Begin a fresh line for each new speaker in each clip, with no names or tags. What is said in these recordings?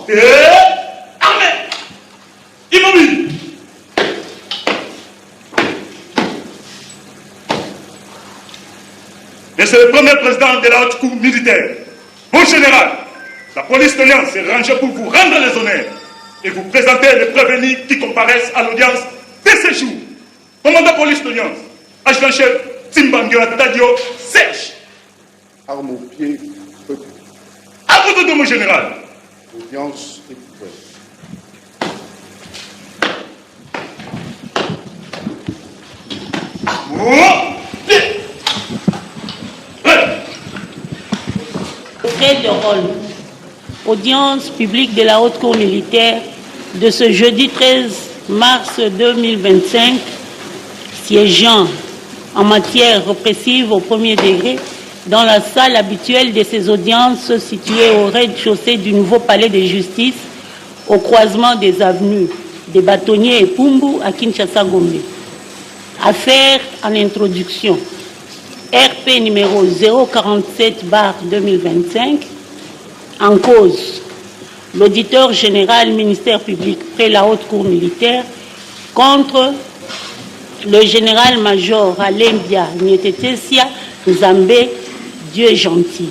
Portez armée. Immobile. Monsieur le Premier Président de la Haute Cour militaire, mon général, la police de Lyon s'est rangée pour vous rendre les honneurs et vous présenter les prévenus qui comparaissent à l'audience de ce jour. Commandant police de Lyon, adjudant-chef Timbangio Tadio Serge.
Arme au pied, feu.
À votre dos, mon général.
L'audience est ouverte.
Fait de rôle. Audience publique de la Haute Cour militaire de ce jeudi 13 mars 2025, siégeant en matière répressive au premier degré dans la salle habituelle de ces audiences située au rez-de-chaussée du nouveau palais de justice au croisement des avenues des Bâtonniers et Pumbu à Kinshasa-Gombe. Affaire en introduction. RP numéro 047/2025, en cause l'auditeur général ministère public près la Haute Cour militaire contre le général-major Alembia Nietetesia Nzambe Dieu gentil.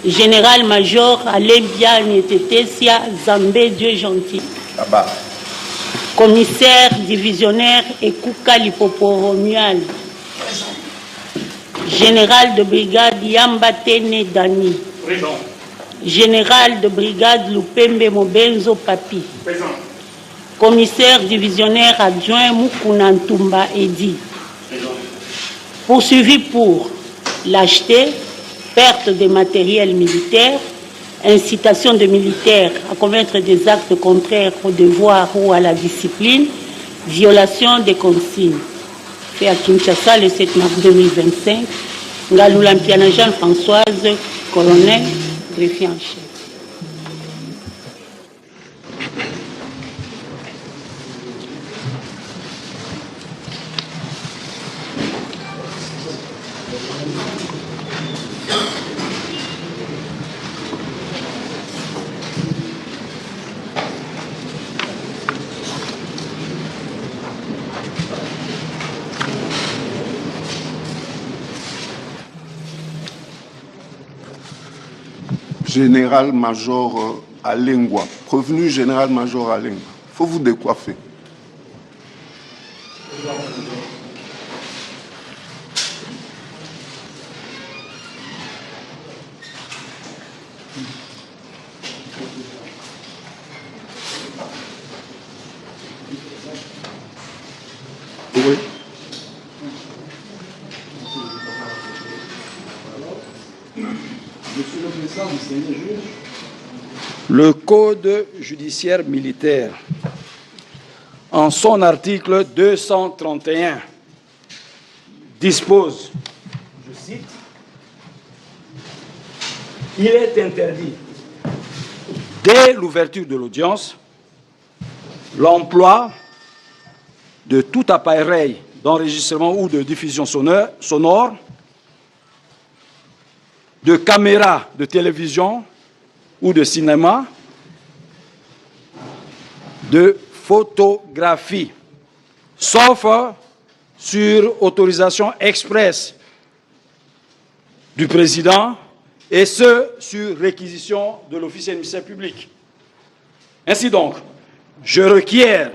Général-major Alembia Nietetesia Nzambe Dieu gentil.
Là-bas.
Commissaire divisionnaire Ekuka Lipoporomial. Général de brigade Yambatene Dani.
Présent.
Général de brigade Lupembe Mobenzo Papi.
Présent.
Commissaire divisionnaire adjoint Mukuna Ntumba Edi.
Présent.
Poursuivi pour lâcheté, perte de matériel militaire, incitation de militaires à commettre des actes contraires au devoir ou à la discipline, violation des consignes. Fait à Kinshasa le 7 mars 2025, Ngaloulampiana Jean-Françoise, colonel, greffier en chef.
Général-major Alengwa, prévenu général-major Alengwa, il faut vous décoiffer. Oui.
Monsieur le Président du Sénat, juge, le Code judiciaire militaire, en son article 231, dispose, je cite, « Il est interdit, dès l'ouverture de l'audience, l'emploi de tout appareil d'enregistrement ou de diffusion sonore, de caméras de télévision ou de cinéma, de photographie, sauf sur autorisation expresse du président et ce, sur réquisition de l'officier de ministère public. Ainsi donc, je requiers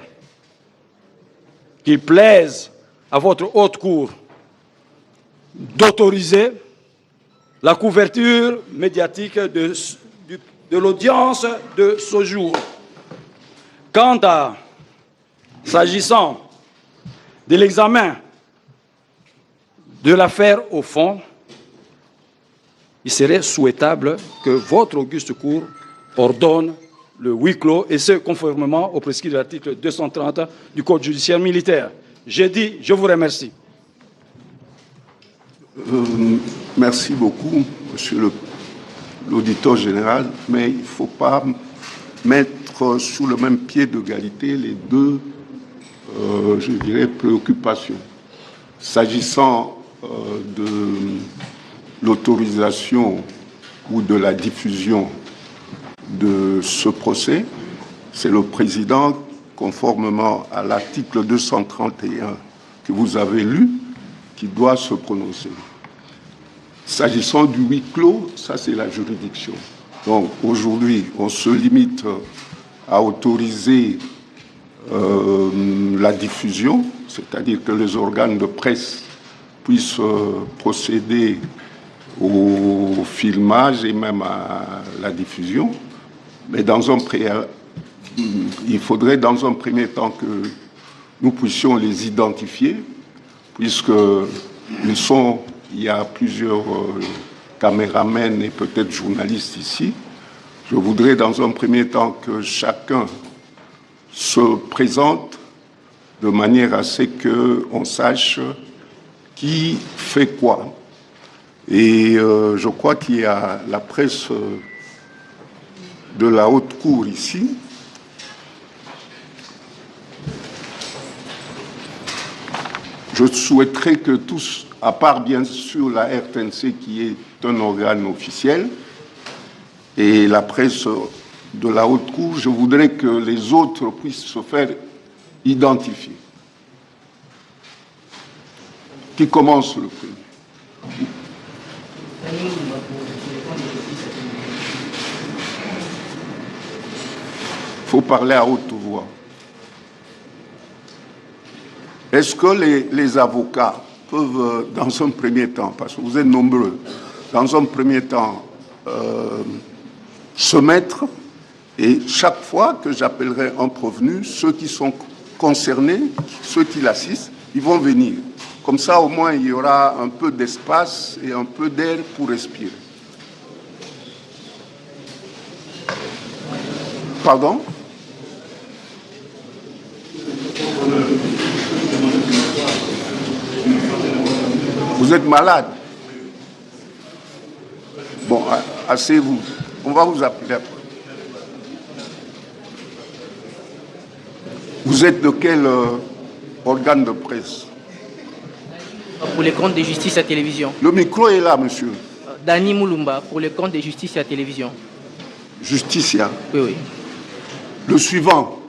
qu'il plaise à votre haute cour d'autoriser la couverture médiatique de l'audience de ce jour. Quant à, s'agissant de l'examen de l'affaire au fond, il serait souhaitable que votre auguste cour ordonne le huis clos, et ce, conformément au prescrit de l'article 230 du Code judiciaire militaire. J'ai dit, je vous remercie.
Merci beaucoup, monsieur l'auditeur général, mais il ne faut pas mettre sous le même pied d'égalité les deux, je dirais, préoccupations. S'agissant de l'autorisation ou de la diffusion de ce procès. C'est le président, conformément à l'article 231 que vous avez lu, qui doit se prononcer. S'agissant du huis clos, ça c'est la juridiction. Donc aujourd'hui, on se limite à autoriser la diffusion, c'est-à-dire que les organes de presse puissent procéder au filmage et même à la diffusion. Mais il faudrait dans un premier temps que nous puissions les identifier, puisque il y a plusieurs caméramens et peut-être journalistes ici. Je voudrais dans un premier temps que chacun se présente de manière à ce qu'on sache qui fait quoi. Et je crois qu'il y a la presse de la haute cour ici. Je souhaiterais que tous, à part bien sûr la RTNC qui est un organe officiel, et la presse de la haute cour, je voudrais que les autres puissent se faire identifier. Qui commence le premier? Il faut parler à haute voix. Est-ce que les avocats peuvent, dans un premier temps, parce que vous êtes nombreux, dans un premier temps, se mettre, et chaque fois que j'appellerai un prévenu, ceux qui sont concernés, ceux qui l'assistent, ils vont venir. Comme ça, au moins, il y aura un peu d'espace et un peu d'air pour respirer. Pardon? Vous êtes malade? Bon, asseyez-vous. On va vous appeler après. Vous êtes de quel organe de presse?
Pour les comptes de justice à télévision.
Le micro est là, monsieur.
Dani Moulumba, pour les comptes de justice à télévision.
Justicia.
Oui, oui.
Le suivant.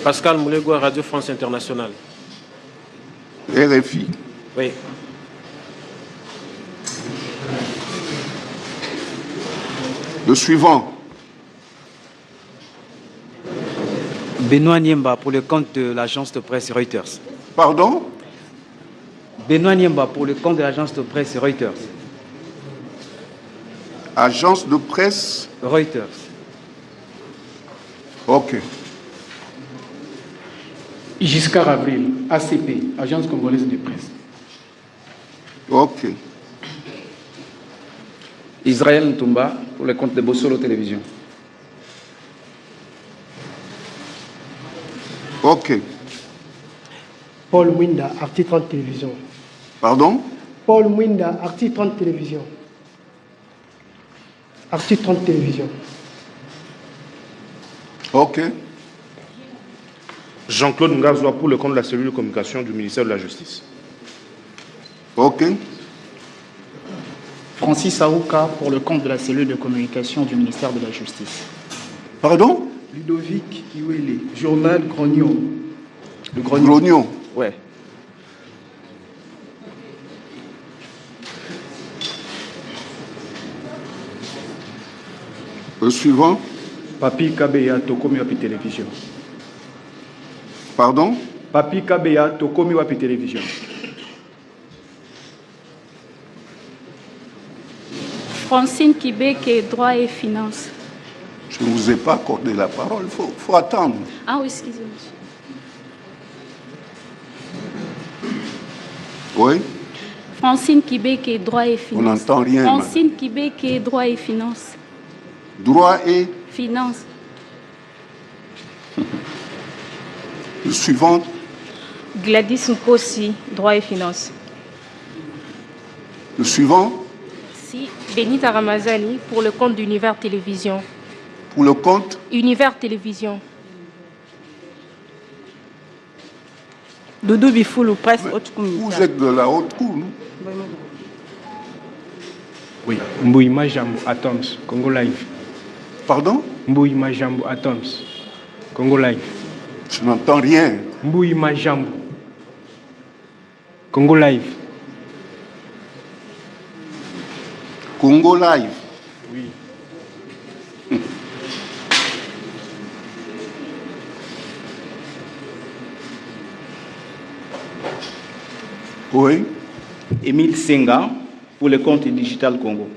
Pascal Moulegua, Radio France Internationale.
RFI.
Oui.
Le suivant.
Benoît Niemba, pour le compte de l'agence de presse Reuters.
Pardon?
Benoît Niemba, pour le compte de l'agence de presse Reuters.
Agence de presse
Reuters.
Ok.
Giscard Avril, ACP, Agence congolaise de presse.
Ok.
Israël Ntumba, pour le compte de Bossolo Télévision.
Ok.
Paul Mwinda, Arti 30 Télévision.
Pardon?
Paul Mwinda, Arti 30 Télévision. Arti 30 Télévision.
Ok.
Jean-Claude Ngazoua, pour le compte de la cellule de communication du ministère de la Justice.
Ok.
Francis Aouka, pour le compte de la cellule de communication du ministère de la Justice.
Pardon?
Ludovic Iwele, Journal Grognon.
Le Grognon.
Ouais.
Le suivant.
Papi Kabeya, Tokomi Wapi Télévision.
Pardon?
Papi Kabeya, Tokomi Wapi Télévision.
Francine Kibeke, droit et finances.
Je ne vous ai pas accordé la parole, il faut attendre.
Ah oui, excusez-moi.
Oui?
Francine Kibeke, droit et finances.
On n'entend rien.
Francine Kibeke, droit et finances.
Droit et?
Finances.
Le suivant.
Gladys Nkosi, droit et finances.
Le suivant.
Si, Benita Ramazani, pour le compte d'Univers Télévision.
Pour le compte?
Univers Télévision.
Doudou Bifoulou, presse haute cour.
Vous êtes de la haute cour, non?
Oui, Mbouy Majambo Atoms, Congo Live.
Pardon?
Mbouy Majambo Atoms, Congo Live.
Je n'entends rien.
Mbouy Majambo, Congo Live.
Congo Live.
Oui.
Oui.
Émile Senga pour le compte Digital Congo.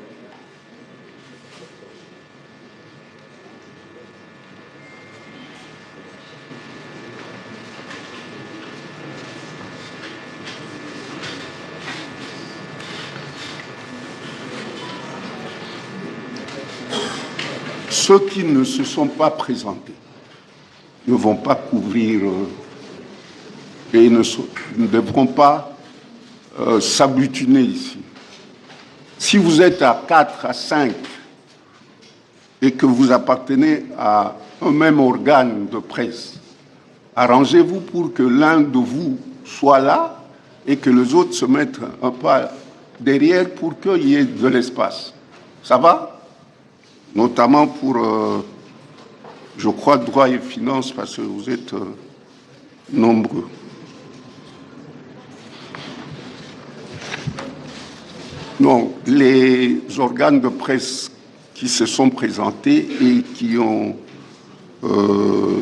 Ceux qui ne se sont pas présentés ne vont pas couvrir et ne devront pas s'agglutiner ici. Si vous êtes à 4, à 5 et que vous appartenez à un même organe de presse, arrangez-vous pour que l'un de vous soit là et que les autres se mettent un pas derrière pour qu'il y ait de l'espace. Ça va? Notamment pour, je crois, droit et finances, parce que vous êtes nombreux. Donc, les organes de presse qui se sont présentés et qui ont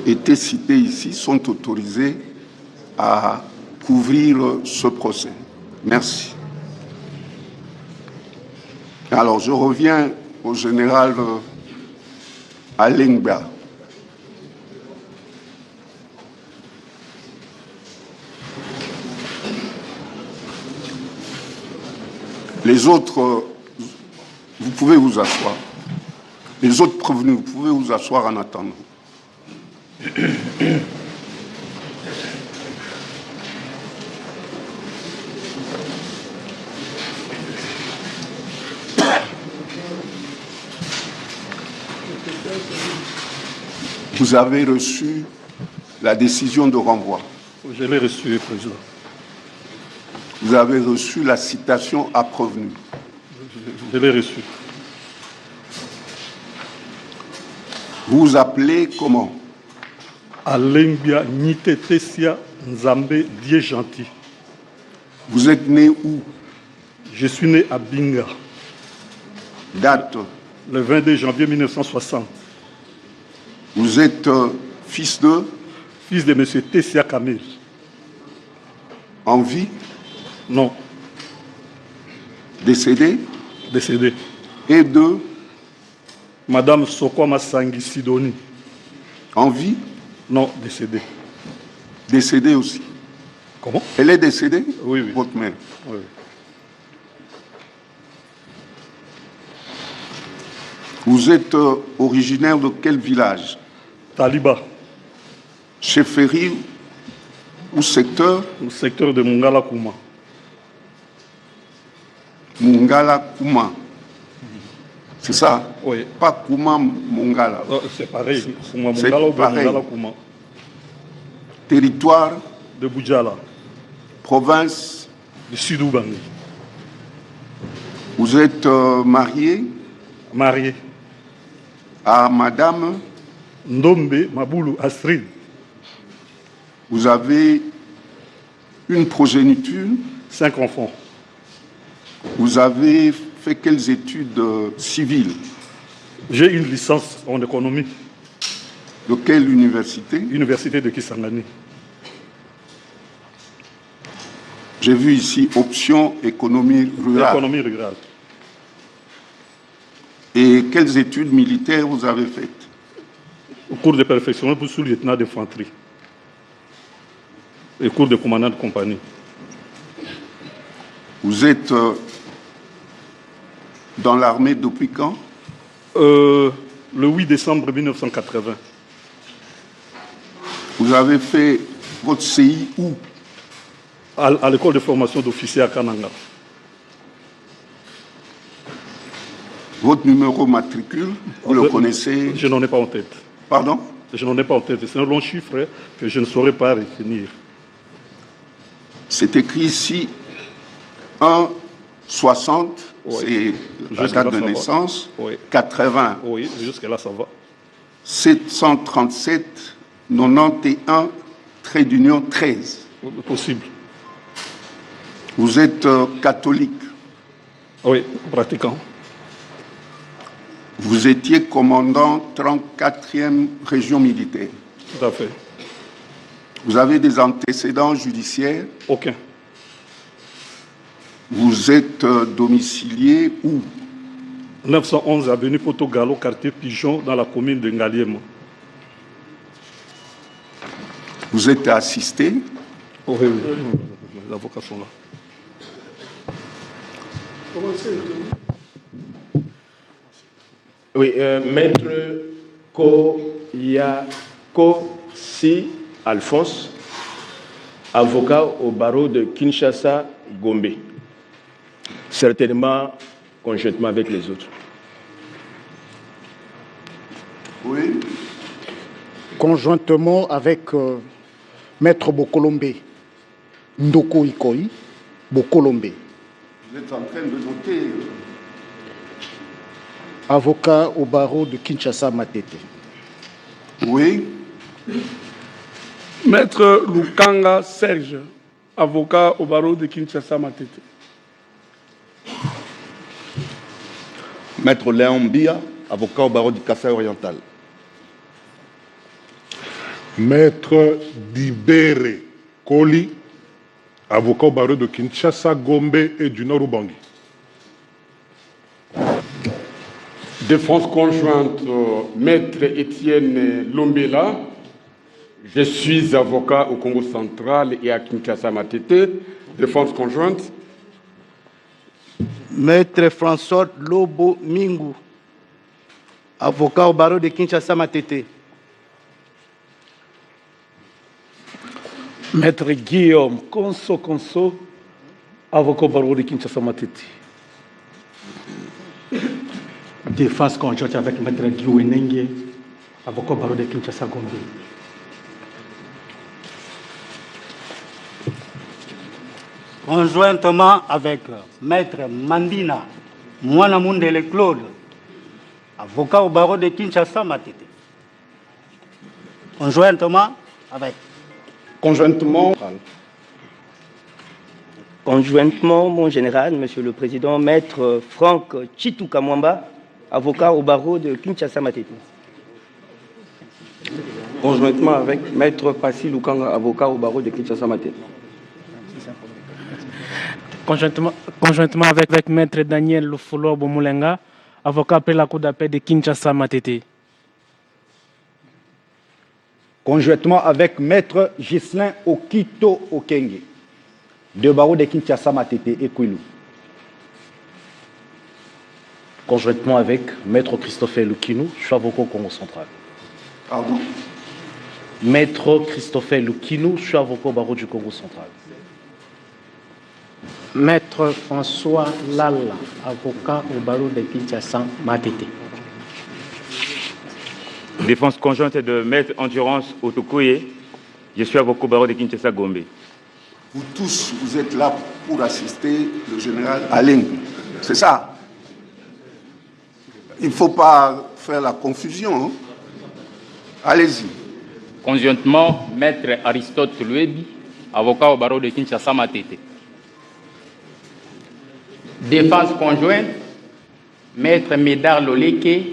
été cités ici sont autorisés à couvrir ce procès. Merci. Alors, je reviens au général Alengba. Les autres, vous pouvez vous asseoir. Les autres prévenus, vous pouvez vous asseoir en attendant. Vous avez reçu la décision de renvoi.
Je l'ai reçu, Président.
Vous avez reçu la citation à prévenu.
Je l'ai reçu.
Vous vous appelez comment?
Alengbia Nitetesia Nzambe Dieu gentil.
Vous êtes né où?
Je suis né à Binga.
Date?
Le 22 janvier 1960.
Vous êtes fils de?
Fils de M. Tessia Kamil.
En vie?
Non.
Décédé?
Décédé.
Et de?
Madame Sokwama Sangi Sidoni.
En vie?
Non, décédée.
Décédée aussi.
Comment?
Elle est décédée?
Oui, oui.
Votre mère?
Oui.
Vous êtes originaire de quel village?
Taliba.
Chefferie ou secteur?
Au secteur de Mungala Kouma.
Mungala Kouma. C'est ça?
Oui.
Pas Kouma Mungala.
C'est pareil. Kouma
C'est
Mungala ou
pareil.
Mungala Kouma.
Territoire?
De Boudjala.
Province?
Du Sud-Oubangi.
Vous êtes marié?
Marié.
À Madame?
Ndombe Maboulou Astrid.
Vous avez une progéniture?
5 enfants.
Vous avez fait quelles études civiles?
J'ai une licence en économie.
De quelle université?
Université de Kisangani.
J'ai vu ici option économie rurale.
Économie rurale.
Et quelles études militaires vous avez faites?
Au cours de perfectionnement pour sous-lieutenant d'infanterie. Et cours de commandant de compagnie.
Vous êtes dans l'armée depuis quand?
Le 8 décembre 1980.
Vous avez fait votre CI où?
À l'école de formation d'officier à Kananga.
Votre numéro matricule, vous le connaissez?
Je n'en ai pas en tête.
Pardon?
Je n'en ai pas en tête. C'est un long chiffre que je ne saurais pas retenir.
C'est écrit ici 1,60. c'est la date de naissance. 80.
Oui, jusque-là, ça va.
737, 91, trait d'union 13.
Possible.
Vous êtes catholique.
Oui, pratiquant.
Vous étiez commandant 34e région militaire.
Tout à fait.
Vous avez des antécédents judiciaires?
Aucun.
Vous êtes domicilié où?
911 avenue Poto-Gallo, quartier Pigeon, dans la commune de Ngaliema.
Vous êtes assisté?
Oui, oui. Les avocats sont là.
Oui, maître Koyako-Si Alphonse, avocat au barreau de Kinshasa-Gombe, certainement conjointement avec les autres.
Oui.
Conjointement avec maître Bokolombe, Ndoko Ikoyi, Bokolombe.
Vous êtes en train de noter.
Avocat au barreau de Kinshasa-Matete.
Oui.
Maître Lukanga Serge, avocat au barreau de Kinshasa-Matete.
Maître Léon Mbia, avocat au barreau du Kassai oriental.
Maître Dibere Koli, avocat au barreau de Kinshasa, Gombe et du Nord-Ubangi.
Défense conjointe, Maître Étienne Lombela. Je suis avocat au Congo central et à Kinshasa-Matete. Défense conjointe.
Maître François Lobo Mingu, avocat au barreau de Kinshasa-Matete.
Maître Guillaume Konso, avocat au barreau de Kinshasa-Matete.
Défense conjointe avec Maître Guillaume Nengue, avocat au barreau de Kinshasa-Gombe.
Conjointement avec Maître Mandina Mwanamundele Claude, avocat au barreau de Kinshasa-Matete. Conjointement avec.
Conjointement.
Conjointement, mon général, Monsieur le Président, Maître Franck Chituka Mwamba, avocat au barreau de Kinshasa-Matete.
Conjointement avec Maître Passi Lukanga, avocat au barreau de Kinshasa-Matete.
Conjointement avec Maître Daniel Lufolo Bomulenga, avocat après la Cour d'appel de Kinshasa-Matete.
Conjointement avec Maître Ghislain Okito Okenge, de barreau de Kinshasa-Matete et Kwilu.
Conjointement avec Maître Christopher Lukinou, je suis avocat au Congo central.
Pardon?
Maître Christopher Lukinou, je suis avocat au barreau du Congo central. Maître François Lala, avocat au barreau de Kinshasa-Matete.
Défense conjointe de Maître Endurance Otokoye, je suis avocat au barreau de Kinshasa-Gombe.
Vous tous, vous êtes là pour assister le général Alain. C'est ça? Il ne faut pas faire la confusion. Hein? Allez-y.
Conjointement, Maître Aristote Luebi, avocat au barreau de Kinshasa-Matete. Défense conjointe, Maître Médard Loleke,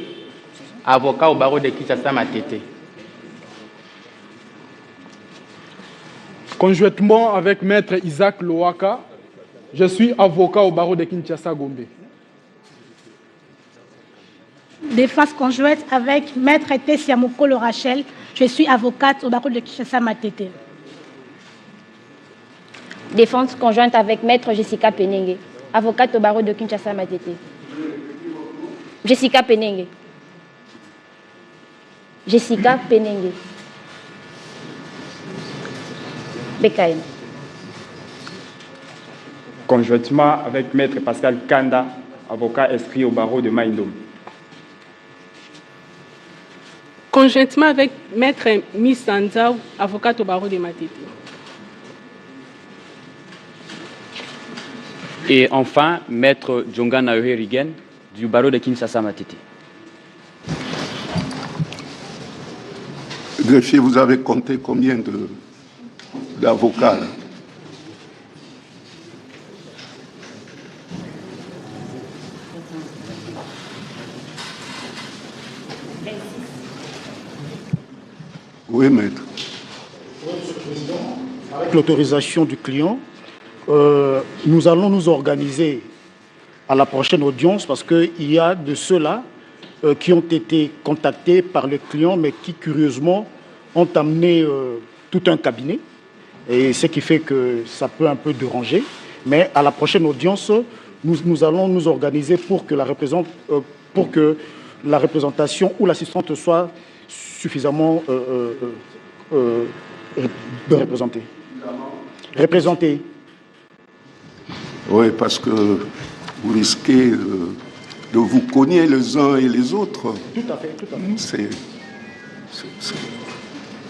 avocat au barreau de Kinshasa-Matete.
Conjointement avec Maître Isaac Loaka, je suis avocat au barreau de Kinshasa-Gombe.
Défense conjointe avec Maître Tessia Mokolo Rachel, je suis avocate au barreau de Kinshasa-Matete.
Défense conjointe avec Maître Jessica Penenge, avocate au barreau de Kinshasa-Matete. Jessica Penenge. Jessica Penenge. BKM.
Conjointement avec Maître Pascal Kanda, avocat inscrit au barreau de Maïndom.
Conjointement avec Maître Miss Sanzao, avocate au barreau de Matete.
Et enfin, Maître Djonga Naohe Rigen du barreau de Kinshasa Matete.
Greffier, vous avez compté combien d'avocats? Oui, maître.
Avec l'autorisation du client, nous allons nous organiser à la prochaine audience parce qu'il y a de ceux-là qui ont été contactés par le client mais qui, curieusement, ont amené tout un cabinet. Et ce qui fait que ça peut un peu déranger. Mais à la prochaine audience, nous allons nous organiser pour que la représentation ou l'assistante soit suffisamment représentée.
Oui, parce que vous risquez de vous cogner les uns et les autres.
Tout à fait, tout à fait.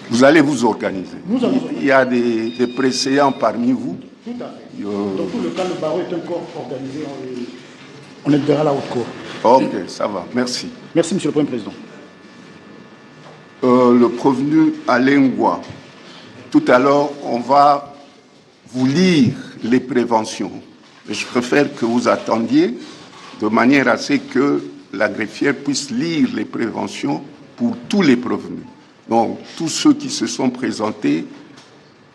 Vous allez vous organiser. Il y a des préséants parmi vous.
Tout à fait. Dans tout le cas, le barreau est encore organisé. On est derrière la haute cour.
Ok, ça va. Merci.
Merci, Monsieur le Premier Président.
Le prévenu Alain Ngoua. Tout à l'heure, on va vous lire les préventions. Mais je préfère que vous attendiez de manière à ce que la greffière puisse lire les préventions pour tous les prévenus. Donc, tous ceux qui se sont présentés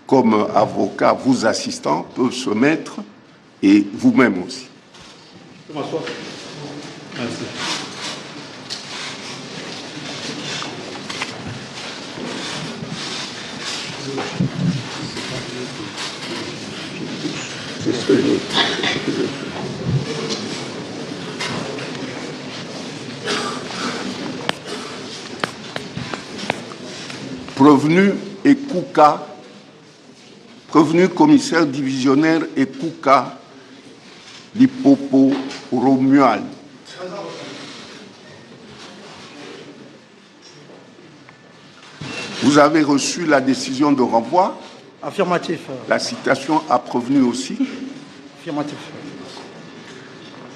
comme avocats, vous assistants, peuvent se mettre, et vous-même aussi.
Je m'assois. Merci.
C'est ce que je veux. Prévenu Ekouka, prévenu commissaire divisionnaire Ekouka Lipopo Romuald. Vous avez reçu la décision de renvoi?
Affirmatif.
La citation a prévenu aussi?
Affirmatif.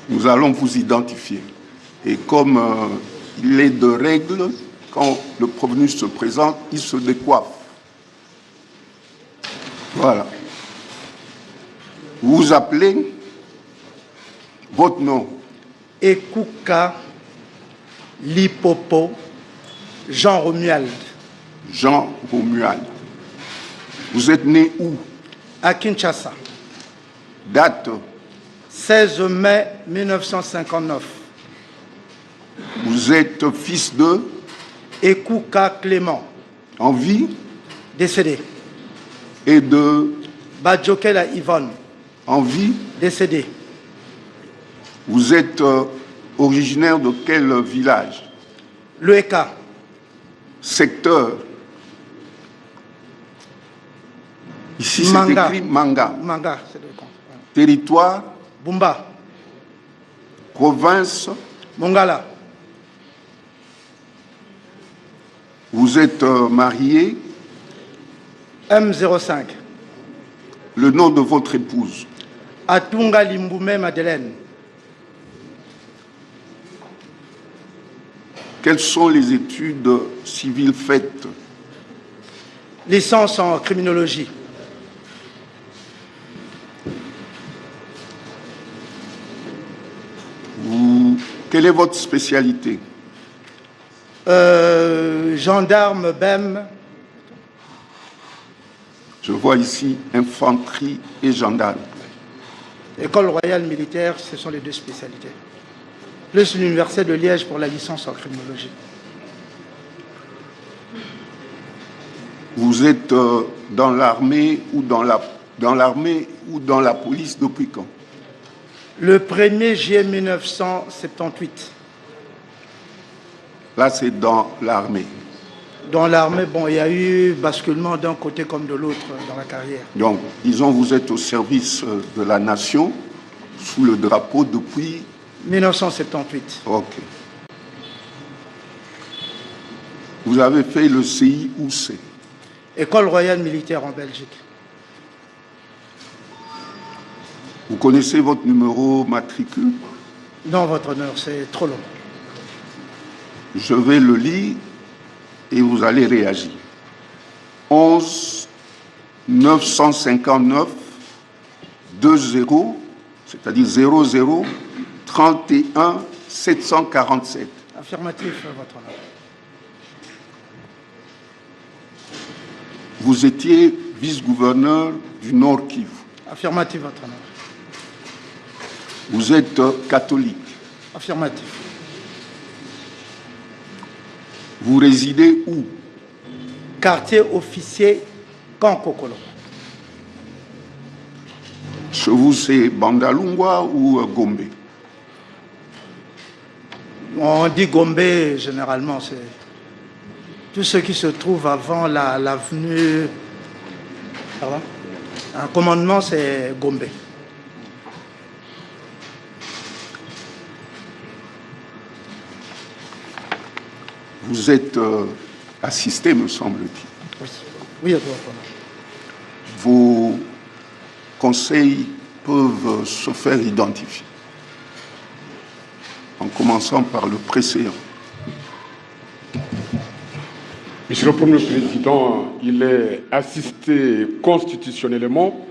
Nous allons vous identifier. Et comme il est de règle, quand le prévenu se présente, il se décoiffe. Voilà. Vous vous appelez? Votre nom?
Ekouka Lipopo Jean Romuald.
Jean Romuald. Vous êtes né où?
À Kinshasa.
Date?
16 mai 1959.
Vous êtes fils de?
Ekouka Clément.
En vie?
Décédé.
Et de?
Badjokela Yvonne.
En vie?
Décédé.
Vous êtes originaire de quel village?
L'EK.
Secteur? Ici, c'est écrit Manga.
Manga, c'est le camp.
Territoire?
Bumba.
Province?
Mongala.
Vous êtes marié?
M05.
Le nom de votre épouse?
Atunga Limboumé Madeleine.
Quelles sont les études civiles faites?
Licence en criminologie.
Quelle est votre spécialité?
Gendarme, BEM.
Je vois ici infanterie et gendarme.
École royale militaire, ce sont les deux spécialités. Plus l'université de Liège pour la licence en criminologie.
Vous êtes dans l'armée ou dans la police depuis quand?
Le 1er juillet 1978.
Là, c'est dans l'armée.
Dans l'armée, bon, il y a eu basculement d'un côté comme de l'autre dans la carrière.
Donc, disons, vous êtes au service de la nation, sous le drapeau depuis
1978.
Ok. Vous avez fait le CI où c'est?
École royale militaire en Belgique.
Vous connaissez votre numéro matricule?
Non, votre honneur, c'est trop long.
Je vais le lire et vous allez réagir. 11 959 20, c'est-à-dire 00 31 747.
Affirmatif, votre honneur.
Vous étiez vice-gouverneur du Nord Kivu.
Affirmatif, votre honneur.
Vous êtes catholique.
Affirmatif.
Vous résidez où?
Quartier officier Kankokolo.
Chez vous, c'est Bandalungwa ou Gombe?
On dit Gombe, généralement, c'est tout ce qui se trouve avant l'avenue. Pardon? Un commandement, c'est Gombe.
Vous êtes assisté, me semble-t-il.
Oui, oui, votre honneur.
Vos conseils peuvent se faire identifier, en commençant par le précédent.
Monsieur le Premier Président, il est assisté constitutionnellement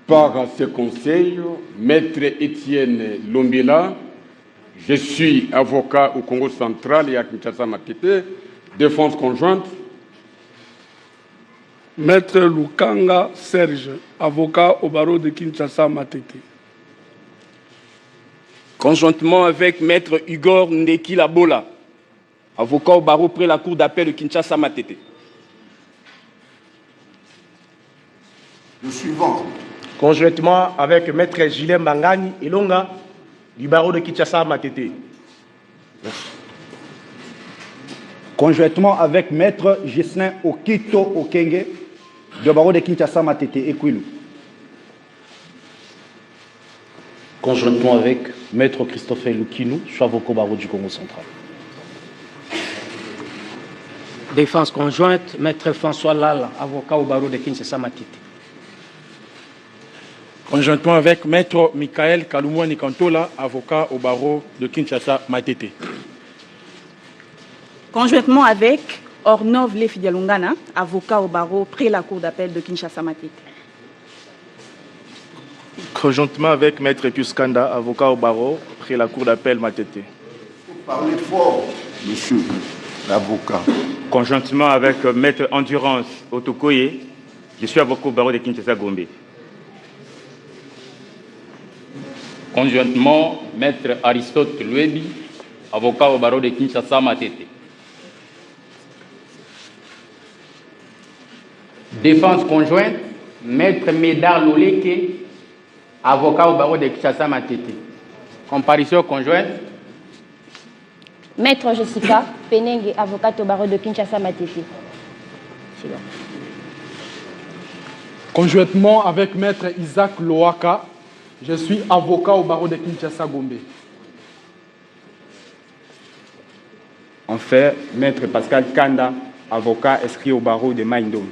par ses conseils, Maître Étienne Lombela. Je suis avocat au Congo central et à Kinshasa Matete, défense conjointe.
Maître Lukanga Serge, avocat au barreau de Kinshasa Matete.
Conjointement avec Maître Igor Ndeki Labola, avocat au barreau près la cour d'appel de Kinshasa Matete.
Le suivant.
Conjointement avec Maître Gilles Mangani Elonga du barreau de Kinshasa Matete.
Conjointement avec Maître Ghislain Okito Okenge du barreau de Kinshasa Matete et Kwilu.
Conjointement avec Maître Christophe Lukinou, je suis avocat au barreau du Congo central. Défense conjointe, Maître François Lala, avocat au barreau de Kinshasa Matete.
Conjointement avec Maître Michael Kalumwa Nikantola, avocat au barreau de Kinshasa Matete.
Conjointement avec Ornov Lefidialungana, avocat au barreau près la cour d'appel de Kinshasa Matete.
Conjointement avec Maître Kuskanda, avocat au barreau près la cour d'appel Matete.
Parlez fort, monsieur l'avocat.
Conjointement avec Maître Endurance Otokoye, je suis avocat au barreau de Kinshasa Gombe.
Conjointement, Maître Aristote Luebi, avocat au barreau de Kinshasa Matete. Défense conjointe, Maître Médard Loleke, avocat au barreau de Kinshasa Matete. Comparution conjointe.
Maître Jessica Penenge, avocate au barreau de Kinshasa Matete.
Conjointement avec Maître Isaac Loaka, je suis avocat au barreau de Kinshasa Gombe.
Enfin, Maître Pascal Kanda, avocat inscrit au barreau de Maïndom.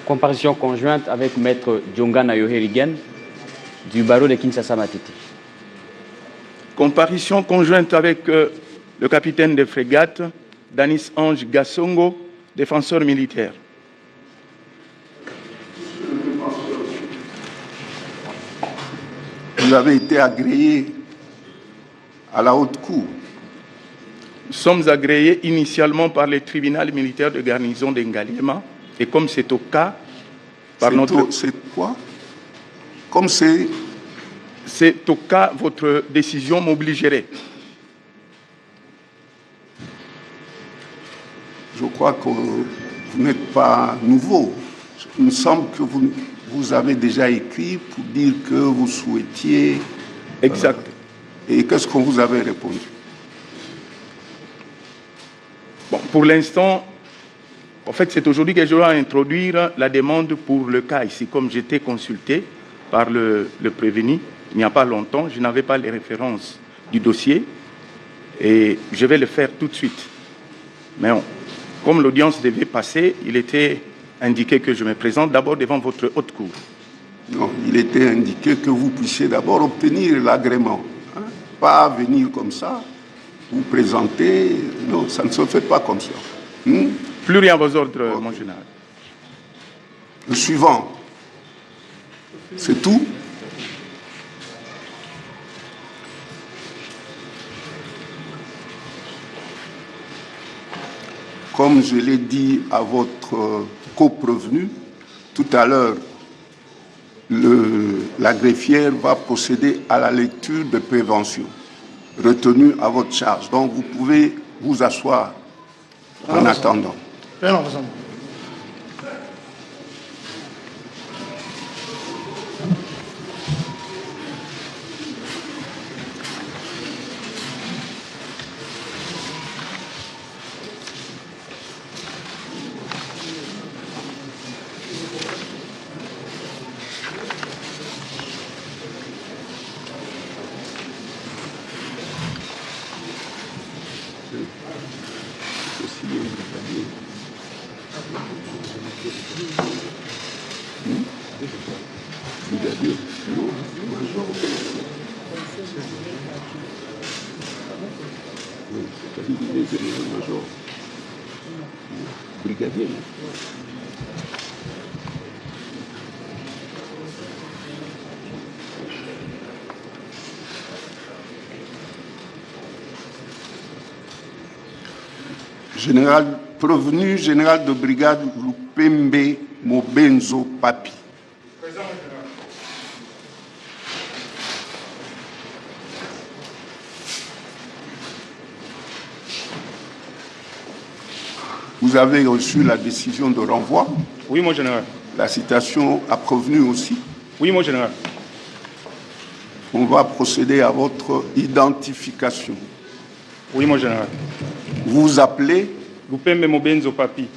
Comparution conjointe avec Maître Djongana Yoherigen du barreau de Kinshasa Matete.
Comparution conjointe avec le capitaine de frégate, Danis Ange Gassongo, défenseur militaire.
Vous avez été agréé à la haute cour.
Nous sommes agréés initialement par le tribunal militaire de garnison d'Engaliema, et comme c'est au cas, par notre...
C'est quoi? Comme c'est...
C'est au cas, votre décision m'obligerait.
Je crois que vous n'êtes pas nouveau. Il me semble que vous avez déjà écrit pour dire que vous souhaitiez...
Exact.
Et qu'est-ce qu'on vous avait répondu?
Bon, pour l'instant, en fait, c'est aujourd'hui que je dois introduire la demande pour le cas ici. Comme j'étais consulté par le prévenu, il n'y a pas longtemps, je n'avais pas les références du dossier et je vais le faire tout de suite. Mais comme l'audience devait passer, il était indiqué que je me présente d'abord devant votre haute cour.
Non, il était indiqué que vous puissiez d'abord obtenir l'agrément. Hein? Pas venir comme ça, vous présenter. Non, ça ne se fait pas comme ça.
Plus rien à vos ordres, mon général.
Le suivant. C'est tout? Comme je l'ai dit à votre coprévenu, tout à l'heure, la greffière va procéder à la lecture de prévention retenue à votre charge. Donc, vous pouvez vous asseoir en attendant. Brigadier. Général, prévenu général de brigade Lupembe Mobenzo Papi. Vous avez reçu la décision de renvoi?
Oui, mon général.
La citation a prévenu aussi?
Oui, mon général.
On va procéder à votre identification.
Oui, mon général.
Vous vous appelez?
Lupembe Mobenzo Papi.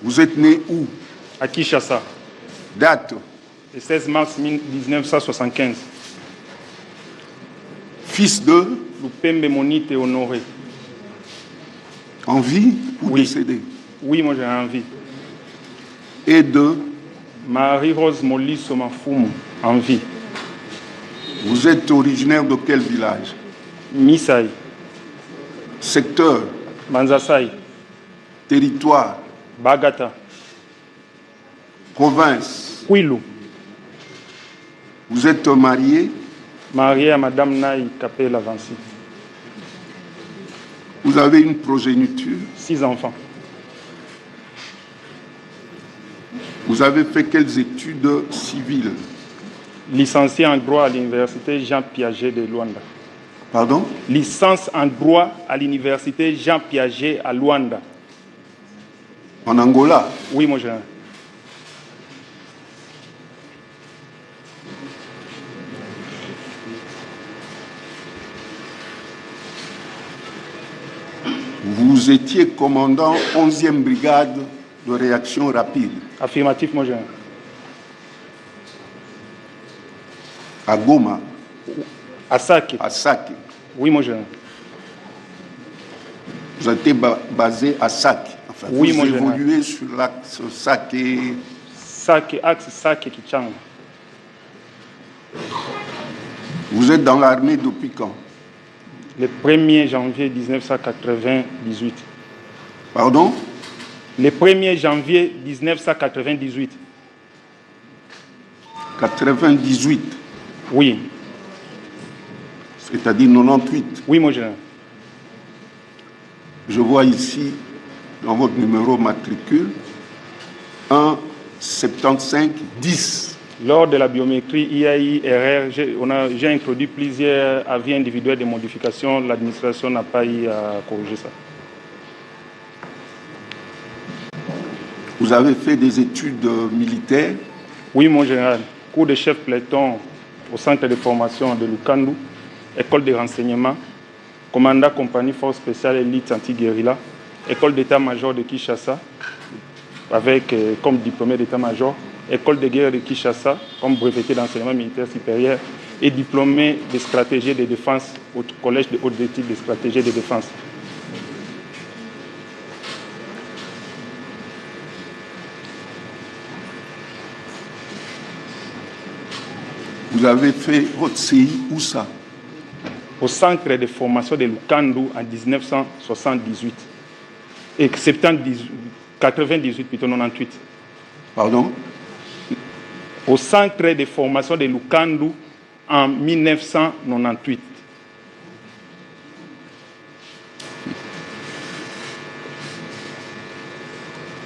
Vous êtes né où?
À Kinshasa.
Date?
Le 16 mars 1975.
Fils de?
Lupembe Monite Honoré.
En vie ou décédé?
Oui, mon général, en vie.
Et de?
Marie-Rose Molisso Mafumu, en vie.
Vous êtes originaire de quel village?
Misai.
Secteur?
Manzasai.
Territoire?
Bagata.
Province?
Kwilu.
Vous êtes marié?
Marié à Madame Naï Capella Vancy.
Vous avez une progéniture?
6 enfants.
Vous avez fait quelles études civiles?
Licencié en droit à l'université Jean Piaget de Luanda.
Pardon?
Licence en droit à l'université Jean Piaget à Luanda.
En Angola?
Oui, mon général.
Vous étiez commandant 11e brigade de réaction rapide.
Affirmatif, mon général.
À Goma?
À Sake.
À Sake.
Oui, mon général.
Vous étiez basé à Sake. Enfin,
oui,
vous
mon général.
évoluez sur l'axe Sake.
Sake, axe Sake Kichanga.
Vous êtes dans l'armée depuis quand?
Le 1er janvier 1998.
Pardon?
Le 1er janvier 1998.
98?
Oui.
C'est-à-dire 98?
Oui, mon général.
Je vois ici, dans votre numéro matricule, 1 75 10.
Lors de la biométrie IAI-RR, j'ai introduit plusieurs avis individuels de modification. L'administration n'a pas eu à corriger ça.
Vous avez fait des études militaires?
Oui, mon général. Cours de chef peloton au centre de formation de Lukandu, école de renseignement, commandant compagnie force spéciale élite anti-guérilla, école d'état-major de Kinshasa, avec comme diplômé d'état-major, école de guerre de Kinshasa, comme breveté d'enseignement militaire supérieur, et diplômé de stratégie de défense au collège de haute études de stratégie de défense.
Vous avez fait votre CI où ça?
Au centre de formation de Lukandu en 1978. Et 98, plutôt 98.
Pardon?
Au centre de formation de Lukandu en 1998.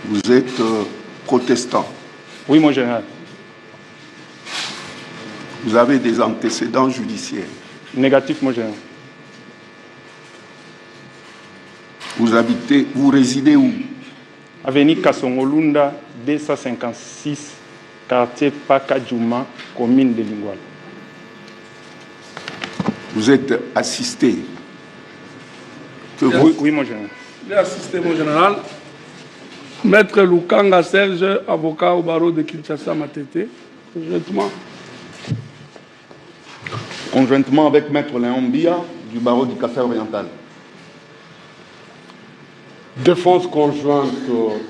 Vous êtes protestant?
Oui, mon général.
Vous avez des antécédents judiciaires?
Négatif, mon général.
Vous résidez où?
Avenue Kassongolunda, 256, quartier Pakadjouma, commune de Lingoual.
Vous êtes assisté?
Oui, mon général.
J'ai assisté, mon général. Maître Lukanga Serge, avocat au barreau de Kinshasa Matete.
Conjointement avec Maître Léon Bia du barreau du Kassai oriental.
Défense conjointe,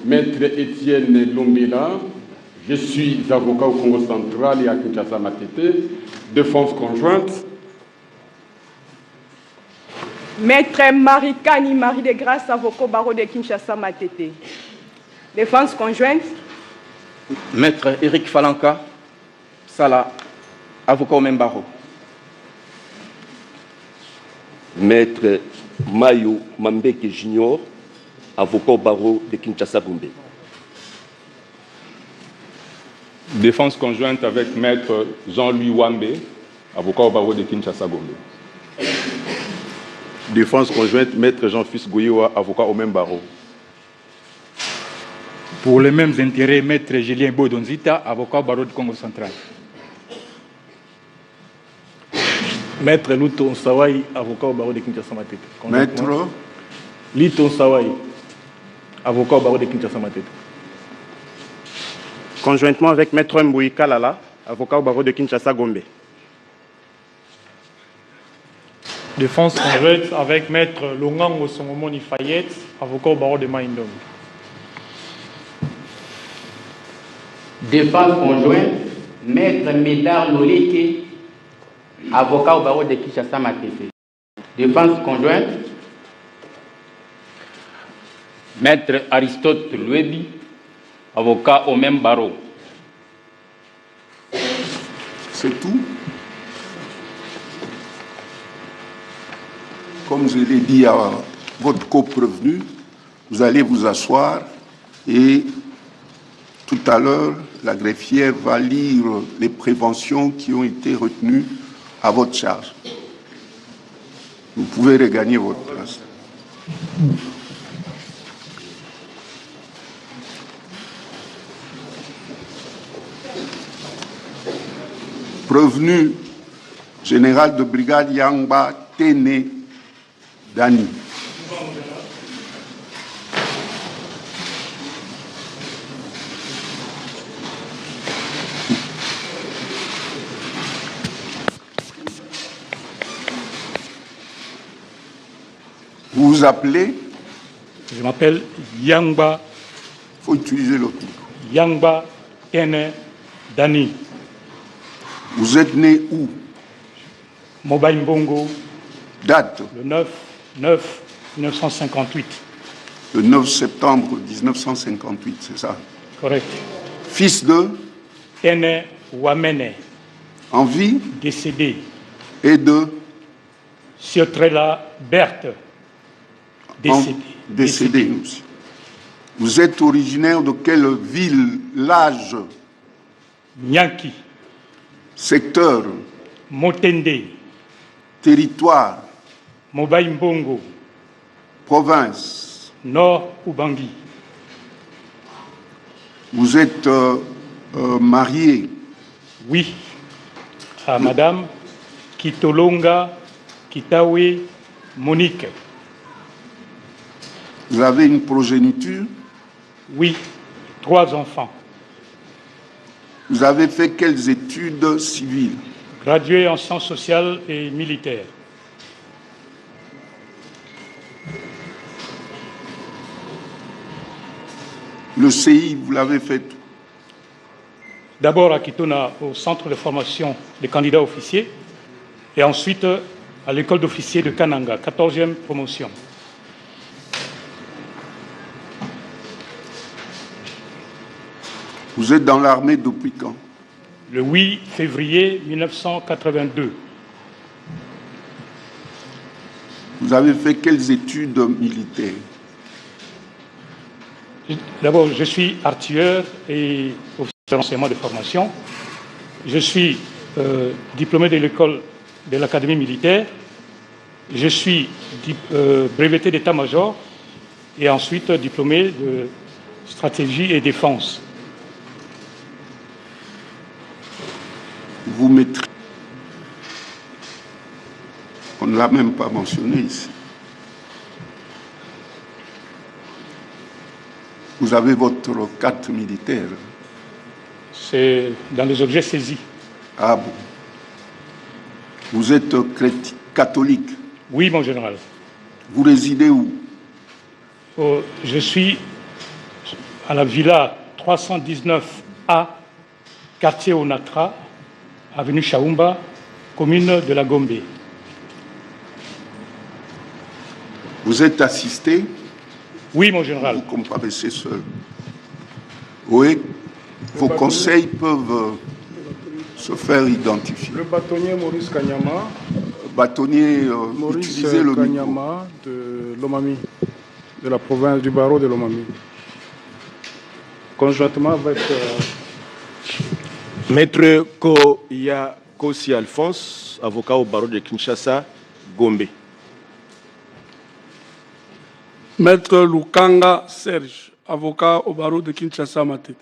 Maître Étienne Lombila. Je suis avocat au Congo central et à Kinshasa Matete. Défense conjointe.
Maître Marikani Marie de Grâce, avocat au barreau de Kinshasa Matete. Défense conjointe.
Maître Eric Falanka, Sala, avocat au même barreau.
Maître Mayo Mambeke Junior, avocat au barreau de Kinshasa-Gombe.
Défense conjointe avec Maître Jean-Louis Wambe, avocat au barreau de Kinshasa-Gombe.
Défense conjointe, Maître Jean-Fils Goyoa, avocat au même barreau.
Pour les mêmes intérêts, Maître Julien Bodonzita, avocat au barreau du Congo central.
Maître Luton Sawai, avocat au barreau de Kinshasa Matete.
Maître
Luton Sawai, avocat au barreau de Kinshasa Matete.
Conjointement avec Maître Mboui Kalala, avocat au barreau de Kinshasa Gombe.
Défense conjointe avec Maître Longango Songomoni Fayette, avocat au barreau de Maïndom.
Défense conjointe, Maître Médard Loleke, avocat au barreau de Kinshasa Matete. Défense conjointe, Maître Aristote Luebi, avocat au même barreau.
C'est tout? Comme je l'ai dit à votre co-prévenu, vous allez vous asseoir et tout à l'heure, la greffière va lire les préventions qui ont été retenues à votre charge. Vous pouvez regagner votre place. Prévenu général de brigade Yangba Tene Dani. Vous vous appelez?
Je m'appelle Yangba.
Il faut utiliser l'autre.
Yangba Tene Dani.
Vous êtes né où?
Mobaï Mbongo.
Date?
Le 9/1958.
Le 9 septembre 1958, c'est ça?
Correct.
Fils de?
Tene Wamene.
En vie?
Décédé.
Et de?
Siotrela Berthe. Décédé.
Décédé aussi. Vous êtes originaire de quelle village?
Nyanki.
Secteur?
Motende.
Territoire?
Mobaï Mbongo.
Province?
Nord Ubangi.
Vous êtes marié?
Oui. À Madame Kitolonga Kitawe Monique.
Vous avez une progéniture?
Oui. 3 enfants.
Vous avez fait quelles études civiles?
Gradué en sciences sociales et militaires.
Le CI, vous l'avez fait?
D'abord à Kitona, au centre de formation des candidats officiers, et ensuite à l'école d'officiers de Kananga, 14e promotion.
Vous êtes dans l'armée depuis quand?
Le 8 février 1982.
Vous avez fait quelles études militaires?
D'abord, je suis artilleur et officier de renseignement de formation. Je suis diplômé de l'école de l'académie militaire. Je suis breveté d'état-major et ensuite diplômé de stratégie et défense.
Vous maîtrisez. On ne l'a même pas mentionné ici. Vous avez votre carte militaire.
C'est dans les objets saisis.
Ah bon. Vous êtes catholique?
Oui, mon général.
Vous résidez où?
Je suis à la villa 319A, quartier Onatra, avenue Chaoumba, commune de la Gombe.
Vous êtes assisté?
Oui, mon général.
Vous comparaissez seul. Oui, vos conseils peuvent se faire identifier.
Le bâtonnier Maurice Kanyama.
Bâtonnier,
Maurice
utilisez le
Kanyama de Lomami, de la province du barreau de Lomami. Conjointement avec
Maître Koya Kossi Alphonse, avocat au barreau de Kinshasa, Gombe.
Maître Lukanga Serge, avocat au barreau de Kinshasa Matete.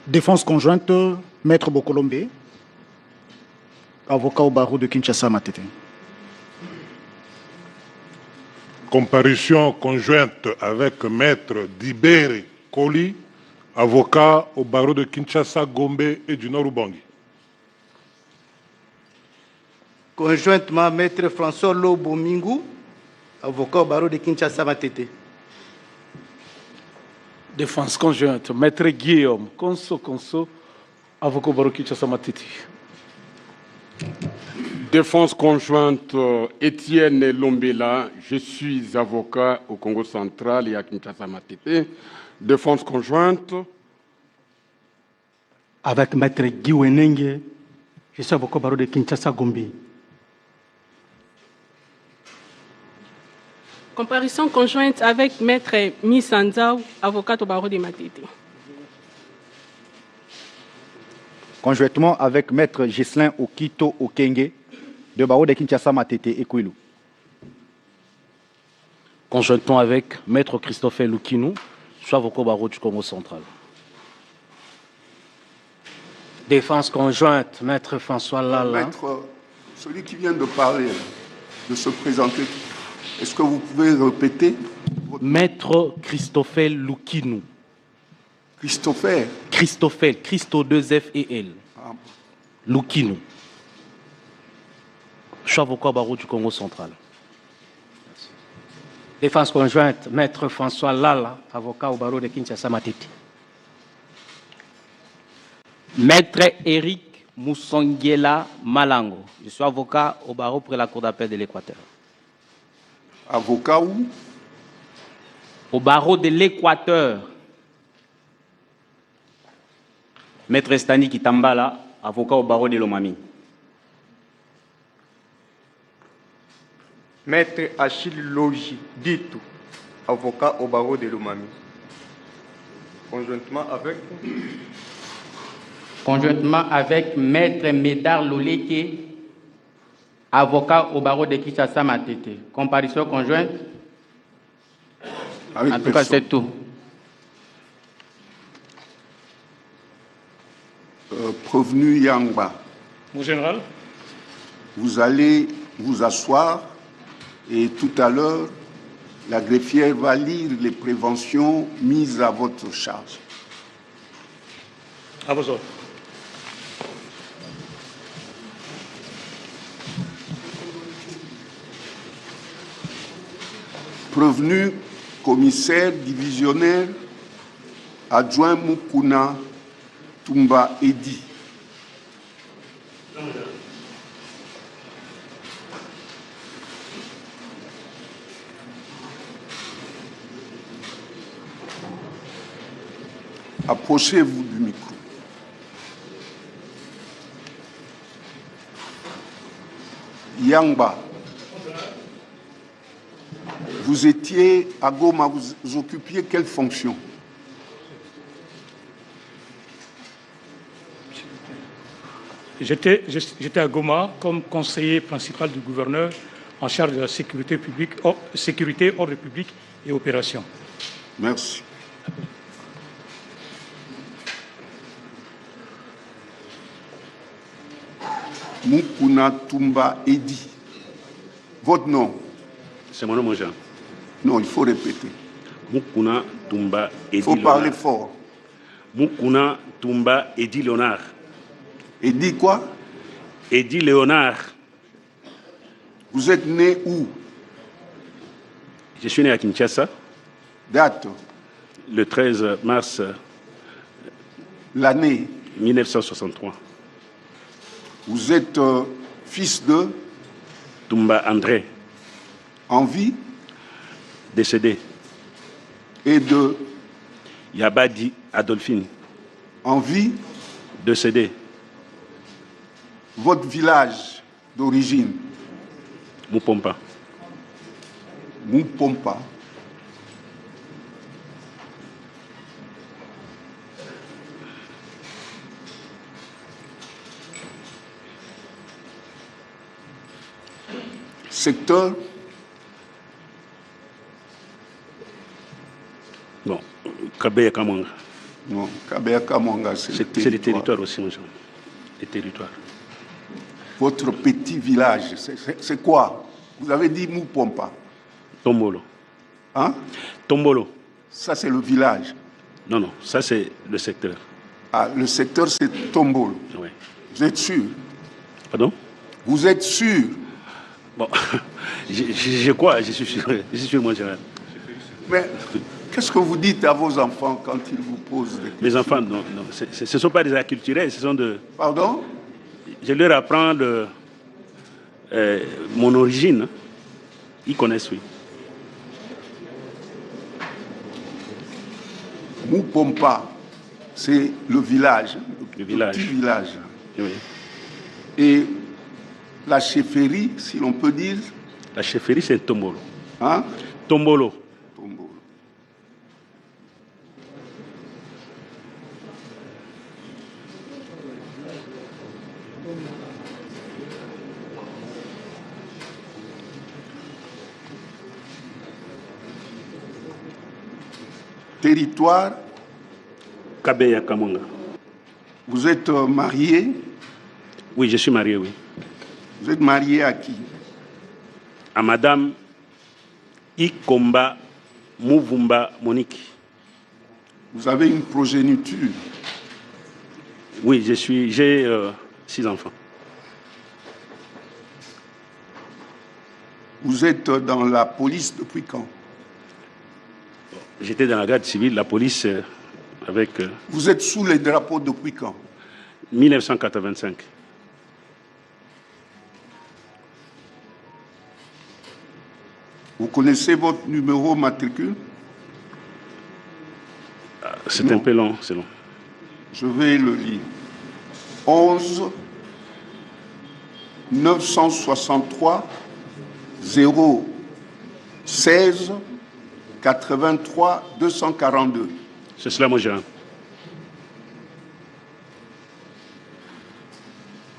Défense conjointe, Maître Bokolombe, avocat au barreau de Kinshasa Matete.
Comparution conjointe avec Maître Dibere Koli, avocat au barreau de Kinshasa, Gombe et du Nord-Ubangi.
Conjointement, Maître François Lobo Mingou, avocat au barreau de Kinshasa Matete.
Défense conjointe, Maître Guillaume Konso, avocat au barreau de Kinshasa Matete.
Défense conjointe, Étienne Lombela, je suis avocat au Congo central et à Kinshasa Matete. Défense conjointe.
Avec Maître Guy Wenenge, je suis avocat au barreau de Kinshasa Gombe.
Comparution conjointe avec Maître Misanzao, avocat au barreau de Matete.
Conjointement avec Maître Ghislain Okito Okenge, de barreau de Kinshasa Matete et Kouilou.
Conjointement avec Maître Christophe Lukinou, je suis avocat au barreau du Congo central.
Défense conjointe, Maître François Lala.
Maître, celui qui vient de parler, de se présenter, est-ce que vous pouvez répéter?
Maître Christophe Lukinou.
Christopher?
Christophe, Christo 2F et L.
Ah.
Lukinou. Je suis avocat au barreau du Congo central.
Défense conjointe, Maître François Lala, avocat au barreau de Kinshasa Matete.
Maître Eric Moussongela Malango. Je suis avocat au barreau pour la Cour d'appel de l'Équateur.
Avocat où?
Au barreau de l'Équateur. Maître Stani Kitambala, avocat au barreau de Lomami.
Maître Achille Logi Ditou, avocat au barreau de Lomami.
Conjointement avec Maître Médard Loleke, avocat au barreau de Kinshasa Matete. Comparution conjointe.
Avec
en tout cas, c'est tout.
Prévenu Yangba.
Mon général.
Vous allez vous asseoir et tout à l'heure, la greffière va lire les préventions mises à votre charge.
À vos ordres.
Prévenu commissaire divisionnaire Adjoint Mukuna Tumba Edi. Approchez-vous du micro. Yangba, vous étiez à Goma, vous occupiez quelle fonction?
J'étais à Goma comme conseiller principal du gouverneur en charge de la sécurité publique, sécurité, ordre public et opérations.
Merci. Mukuna Tumba Edi. Votre nom?
C'est mon nom, mon Jean.
Non, il faut répéter.
Mukuna Tumba Edi.
Il faut parler fort.
Mukuna Tumba Edi Léonard.
Edi quoi?
Edi Léonard.
Vous êtes né où?
Je suis né à Kinshasa.
Date?
Le 13 mars.
L'année?
1963.
Vous êtes fils de?
Tumba André.
En vie?
Décédé.
Et de?
Yabadi Adolphine.
En vie?
Décédé.
Votre village d'origine?
Mupompa.
Mupompa. Secteur?
Bon, Kabeya Kamanga.
Non, Kabeya Kamanga, c'est
le territoire aussi, mon Jean. Les territoires.
Votre petit village, c'est quoi? Vous avez dit Mupompa.
Tombolo.
Hein?
Tombolo.
Ça, c'est le village.
Non, non, ça, c'est le secteur.
Ah, le secteur, c'est Tombolo.
Oui.
Vous êtes sûr?
Pardon?
Vous êtes sûr?
Bon, je crois, je suis sûr, mon général.
Mais qu'est-ce que vous dites à vos enfants quand ils vous posent des questions?
Mes enfants, non, non, ce ne sont pas des acculturels, ce sont de...
Pardon?
Je leur apprends mon origine. Ils connaissent, oui.
Mupompa, c'est le village.
Le village.
Petit village.
Oui.
Et la chefferie, si l'on peut dire?
La chefferie, c'est Tombolo.
Hein?
Tombolo.
Tombolo. Territoire?
Kabeya Kamanga.
Vous êtes marié?
Oui, je suis marié, oui.
Vous êtes marié à qui?
À Madame Ikomba Muvumba Monique.
Vous avez une progéniture?
Oui, j'ai 6 enfants.
Vous êtes dans la police depuis quand?
J'étais dans la garde civile, la police avec...
Vous êtes sous les drapeaux depuis quand?
1985.
Vous connaissez votre numéro matricule?
C'est un peu long, c'est long.
Je vais le lire. 11 963 016 83 242.
C'est cela, mon gérant.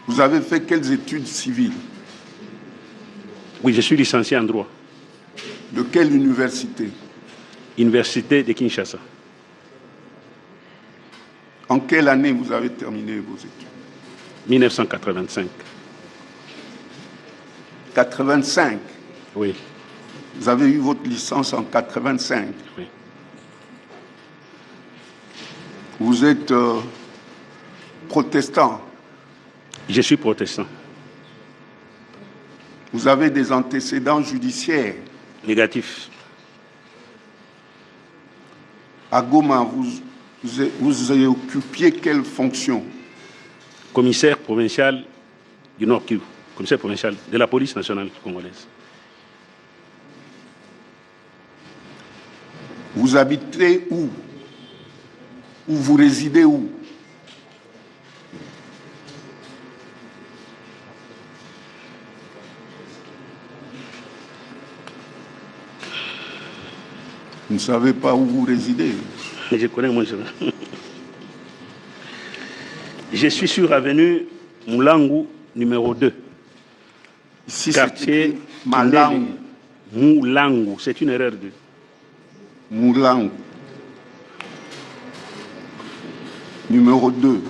Vous avez fait quelles études civiles?
Oui, je suis licencié en droit.
De quelle université?
Université de Kinshasa.
En quelle année vous avez terminé vos études?
1985.
85?
Oui.
Vous avez eu votre licence en 85?
Oui.
Vous êtes protestant?
Je suis protestant.
Vous avez des antécédents judiciaires?
Négatif.
À Goma, Vous avez occupé quelle fonction?
Commissaire provincial du Nord Kivu, commissaire provincial de la police nationale congolaise.
Vous habitez où? Ou vous résidez où? Vous ne savez pas où vous résidez?
Je connais mon chemin. Je suis sur avenue Moulangu, numéro 2.
Ici,
quartier
Malangu.
Moulangu, c'est une erreur de...
Moulangu. Numéro 2.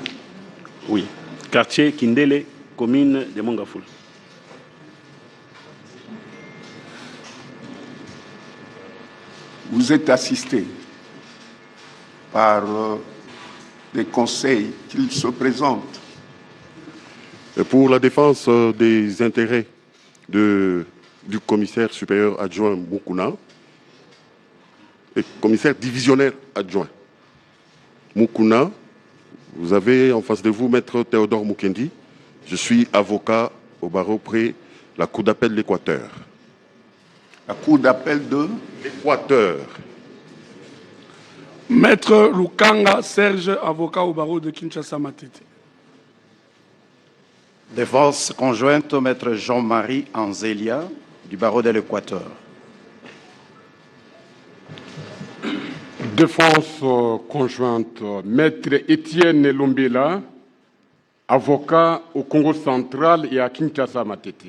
Oui. Quartier Kindele, commune de Mongafula.
Vous êtes assisté par des conseils qu'ils se présentent.
Pour la défense des intérêts du commissaire supérieur adjoint Mukuna et commissaire divisionnaire adjoint Mukuna, vous avez en face de vous Maître Théodore Mukendi. Je suis avocat au barreau près la Cour d'appel de l'Équateur.
La Cour d'appel de
l'Équateur.
Maître Lukanga Serge, avocat au barreau de Kinshasa Matete.
Défense conjointe au Maître Jean-Marie Anzelia du barreau de l'Équateur.
Défense conjointe, Maître Étienne Lombela, avocat au Congo central et à Kinshasa Matete.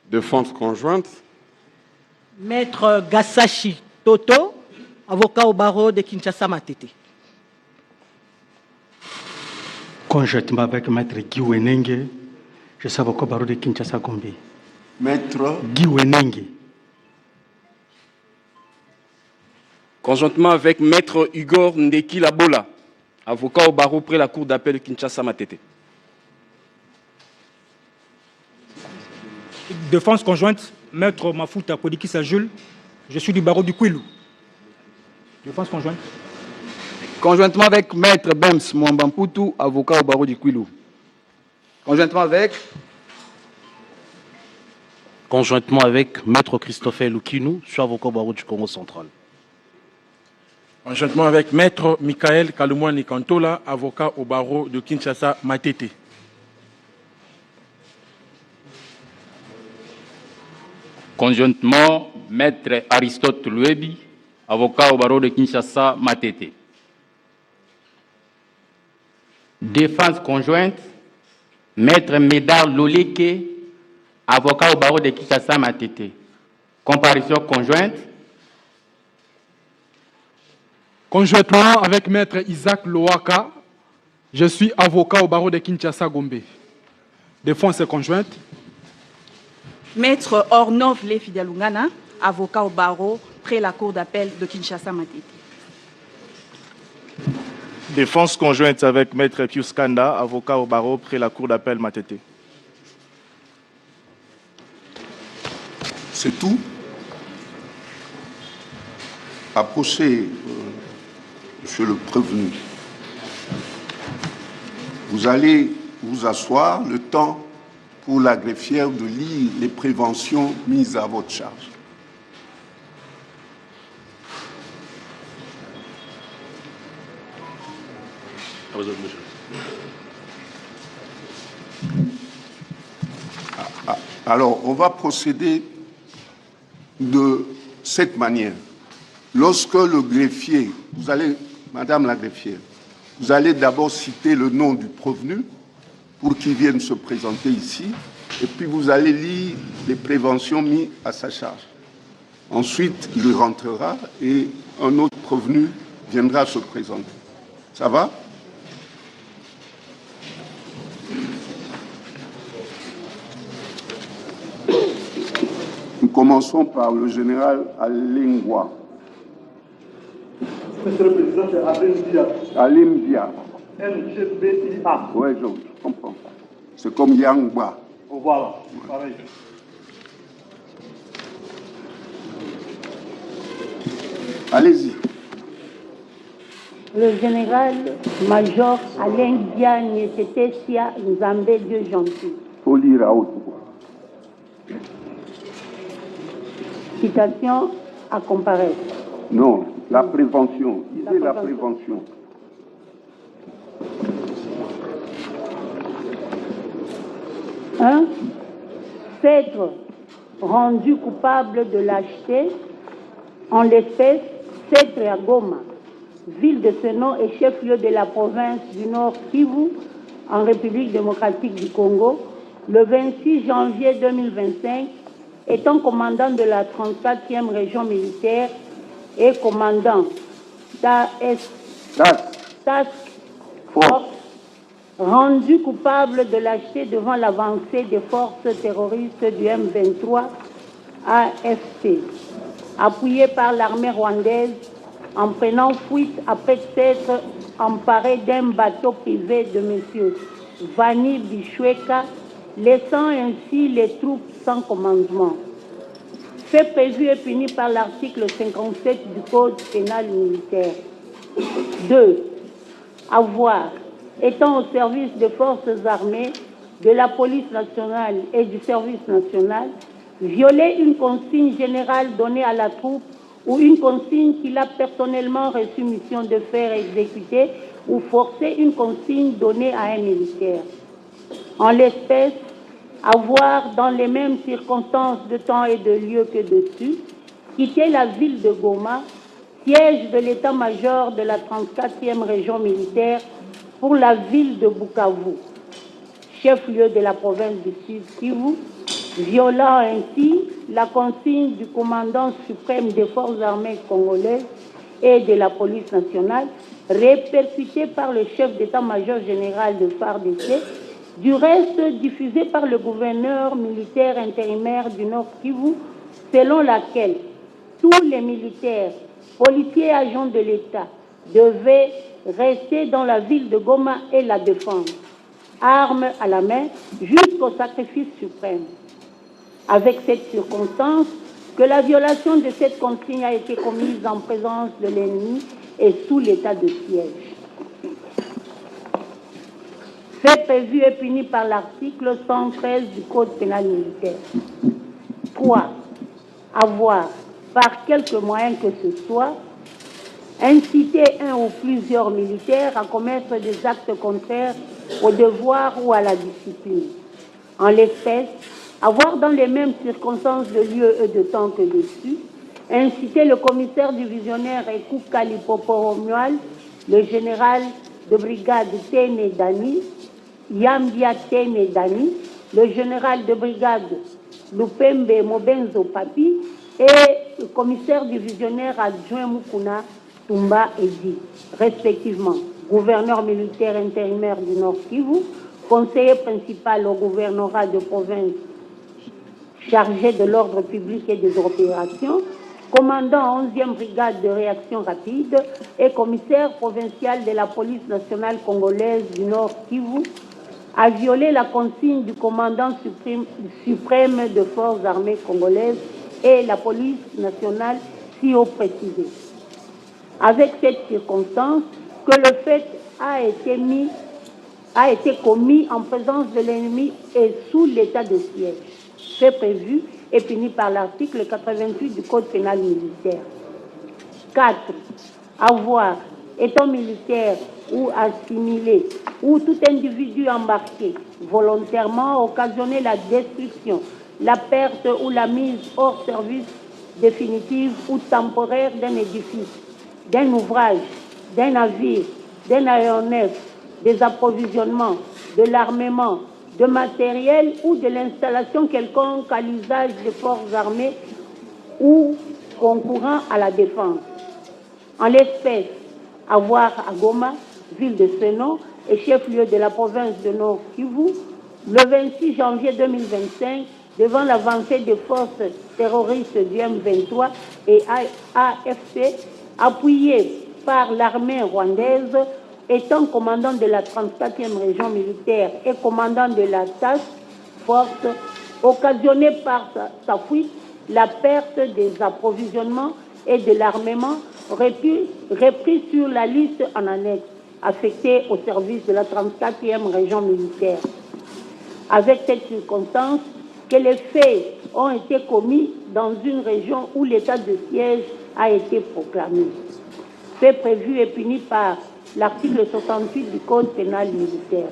Défense conjointe.
Maître Gassachi Toto, avocat au barreau de Kinshasa Matete.
Conjointement avec Maître Guy Wenenge, je suis avocat au barreau de Kinshasa Gombe.
Maître
Guy Wenenge.
Conjointement avec Maître Igor Ndeki Labola, avocat au barreau près la Cour d'appel de Kinshasa Matete.
Défense conjointe, Maître Mafuta Kodikisa Jules, je suis du barreau du Kwilu. Défense conjointe.
Conjointement avec Maître Bems Mwambamputu, avocat au barreau du Kwilu. Conjointement avec
Maître Christophe Lukinou, je suis avocat au barreau du Congo central.
Conjointement avec Maître Michael Kalumwani Kantola, avocat au barreau de Kinshasa Matete.
Conjointement, Maître Aristote Luebi, avocat au barreau de Kinshasa Matete. Défense conjointe, Maître Médard Loleke, avocat au barreau de Kinshasa Matete. Comparution conjointe.
Conjointement avec Maître Isaac Loaka, je suis avocat au barreau de Kinshasa Gombe. Défense conjointe.
Maître Ornov Lefidalungana, avocat au barreau près la Cour d'appel de Kinshasa Matete.
Défense conjointe avec Maître Pius Kanda, avocat au barreau près la Cour d'appel Matete.
C'est tout. Approchez, monsieur le prévenu. Vous allez vous asseoir le temps pour la greffière de lire les préventions mises à votre charge. Alors, on va procéder de cette manière. Lorsque le greffier, vous allez, Madame la greffière, vous allez d'abord citer le nom du prévenu pour qu'il vienne se présenter ici, et puis vous allez lire les préventions mises à sa charge. Ensuite, il rentrera et un autre prévenu viendra se présenter. Ça va? Nous commençons par le général Alingwa.
Monsieur le Président, c'est Alim Dia.
Alim Dia.
LGBIA.
Oui, je comprends. C'est comme Yangba.
Oh, voilà, pareil.
Allez-y.
Le général-major Alain Diagne Tetesia Nzambe Dieu gentil.
Faut lire à haute voix.
Citation à comparaître.
Non, la prévention. Lisez la prévention.
Un, s'être rendu coupable de lâcheté, en l'espèce, s'être à Goma, ville de ce nom et chef-lieu de la province du Nord Kivu, en République démocratique du Congo, le 26 janvier 2025, étant commandant de la 34e région militaire et commandant Task Force, rendu coupable de lâcheté devant l'avancée des forces terroristes du M23 AFC, appuyé par l'armée rwandaise, en prenant fuite après s'être emparé d'un bateau privé de M. Vani Bichweka, laissant ainsi les troupes sans commandement. Fait prévu et puni par l'article 57 du Code pénal militaire. 2. Avoir, étant au service des forces armées, de la police nationale et du service national, violer une consigne générale donnée à la troupe ou une consigne qu'il a personnellement reçu mission de faire exécuter ou forcer une consigne donnée à un militaire. En l'espèce, avoir, dans les mêmes circonstances de temps et de lieu que dessus, quitté la ville de Goma, siège de l'état-major de la 34e région militaire, pour la ville de Bukavu, chef-lieu de la province du Sud Kivu, violant ainsi la consigne du commandant suprême des forces armées congolaises et de la police nationale, répercutée par le chef d'état-major général de FARDC, du reste diffusé par le gouverneur militaire intérimaire du Nord Kivu, selon laquelle tous les militaires, policiers et agents de l'État devaient rester dans la ville de Goma et la défendre, armes à la main, jusqu'au sacrifice suprême. Avec cette circonstance, que la violation de cette consigne a été commise en présence de l'ennemi et sous l'état de siège. Fait prévu et puni par l'article 113 du Code pénal militaire. 3. Avoir, par quelque moyen que ce soit, inciter un ou plusieurs militaires à commettre des actes contraires au devoir ou à la discipline. En l'espèce, avoir dans les mêmes circonstances de lieu et de temps que dessus, inciter le commissaire divisionnaire Ekou Kalipoporomual, le général de brigade Tene Dani, Yambia Tene Dani, le général de brigade Lupembe Mobenzo Papi et le commissaire divisionnaire adjoint Mukuna Tumba Edi, respectivement, gouverneur militaire intérimaire du Nord Kivu, conseiller principal au gouvernorat de province chargé de l'ordre public et des opérations, commandant 11e brigade de réaction rapide et commissaire provincial de la police nationale congolaise du Nord Kivu, a violé la consigne du commandant suprême de forces armées congolaises et la police nationale si haut précisé. Avec cette circonstance, que le fait a été commis en présence de l'ennemi et sous l'état de siège, fait prévu et puni par l'article 88 du Code pénal militaire. 4. Avoir, étant militaire ou assimilé, ou tout individu embarqué, volontairement occasionner la destruction, la perte ou la mise hors service définitive ou temporaire d'un édifice, d'un ouvrage, d'un navire, d'un aéronef, des approvisionnements, de l'armement, de matériel ou de l'installation quelconque à l'usage des forces armées ou concourant à la défense. En l'espèce, avoir à Goma, ville de ce nom et chef-lieu de la province de Nord Kivu, le 26 janvier 2025, devant l'avancée des forces terroristes du M23 et AFC, appuyé par l'armée rwandaise, étant commandant de la 34e région militaire et commandant de la Task Force, occasionné par sa fuite la perte des approvisionnements et de l'armement repris sur la liste en annexe affectée au service de la 34e région militaire. Avec cette circonstance que les faits ont été commis dans une région où l'état de siège a été proclamé. Fait prévu et puni par l'article 68 du Code pénal militaire.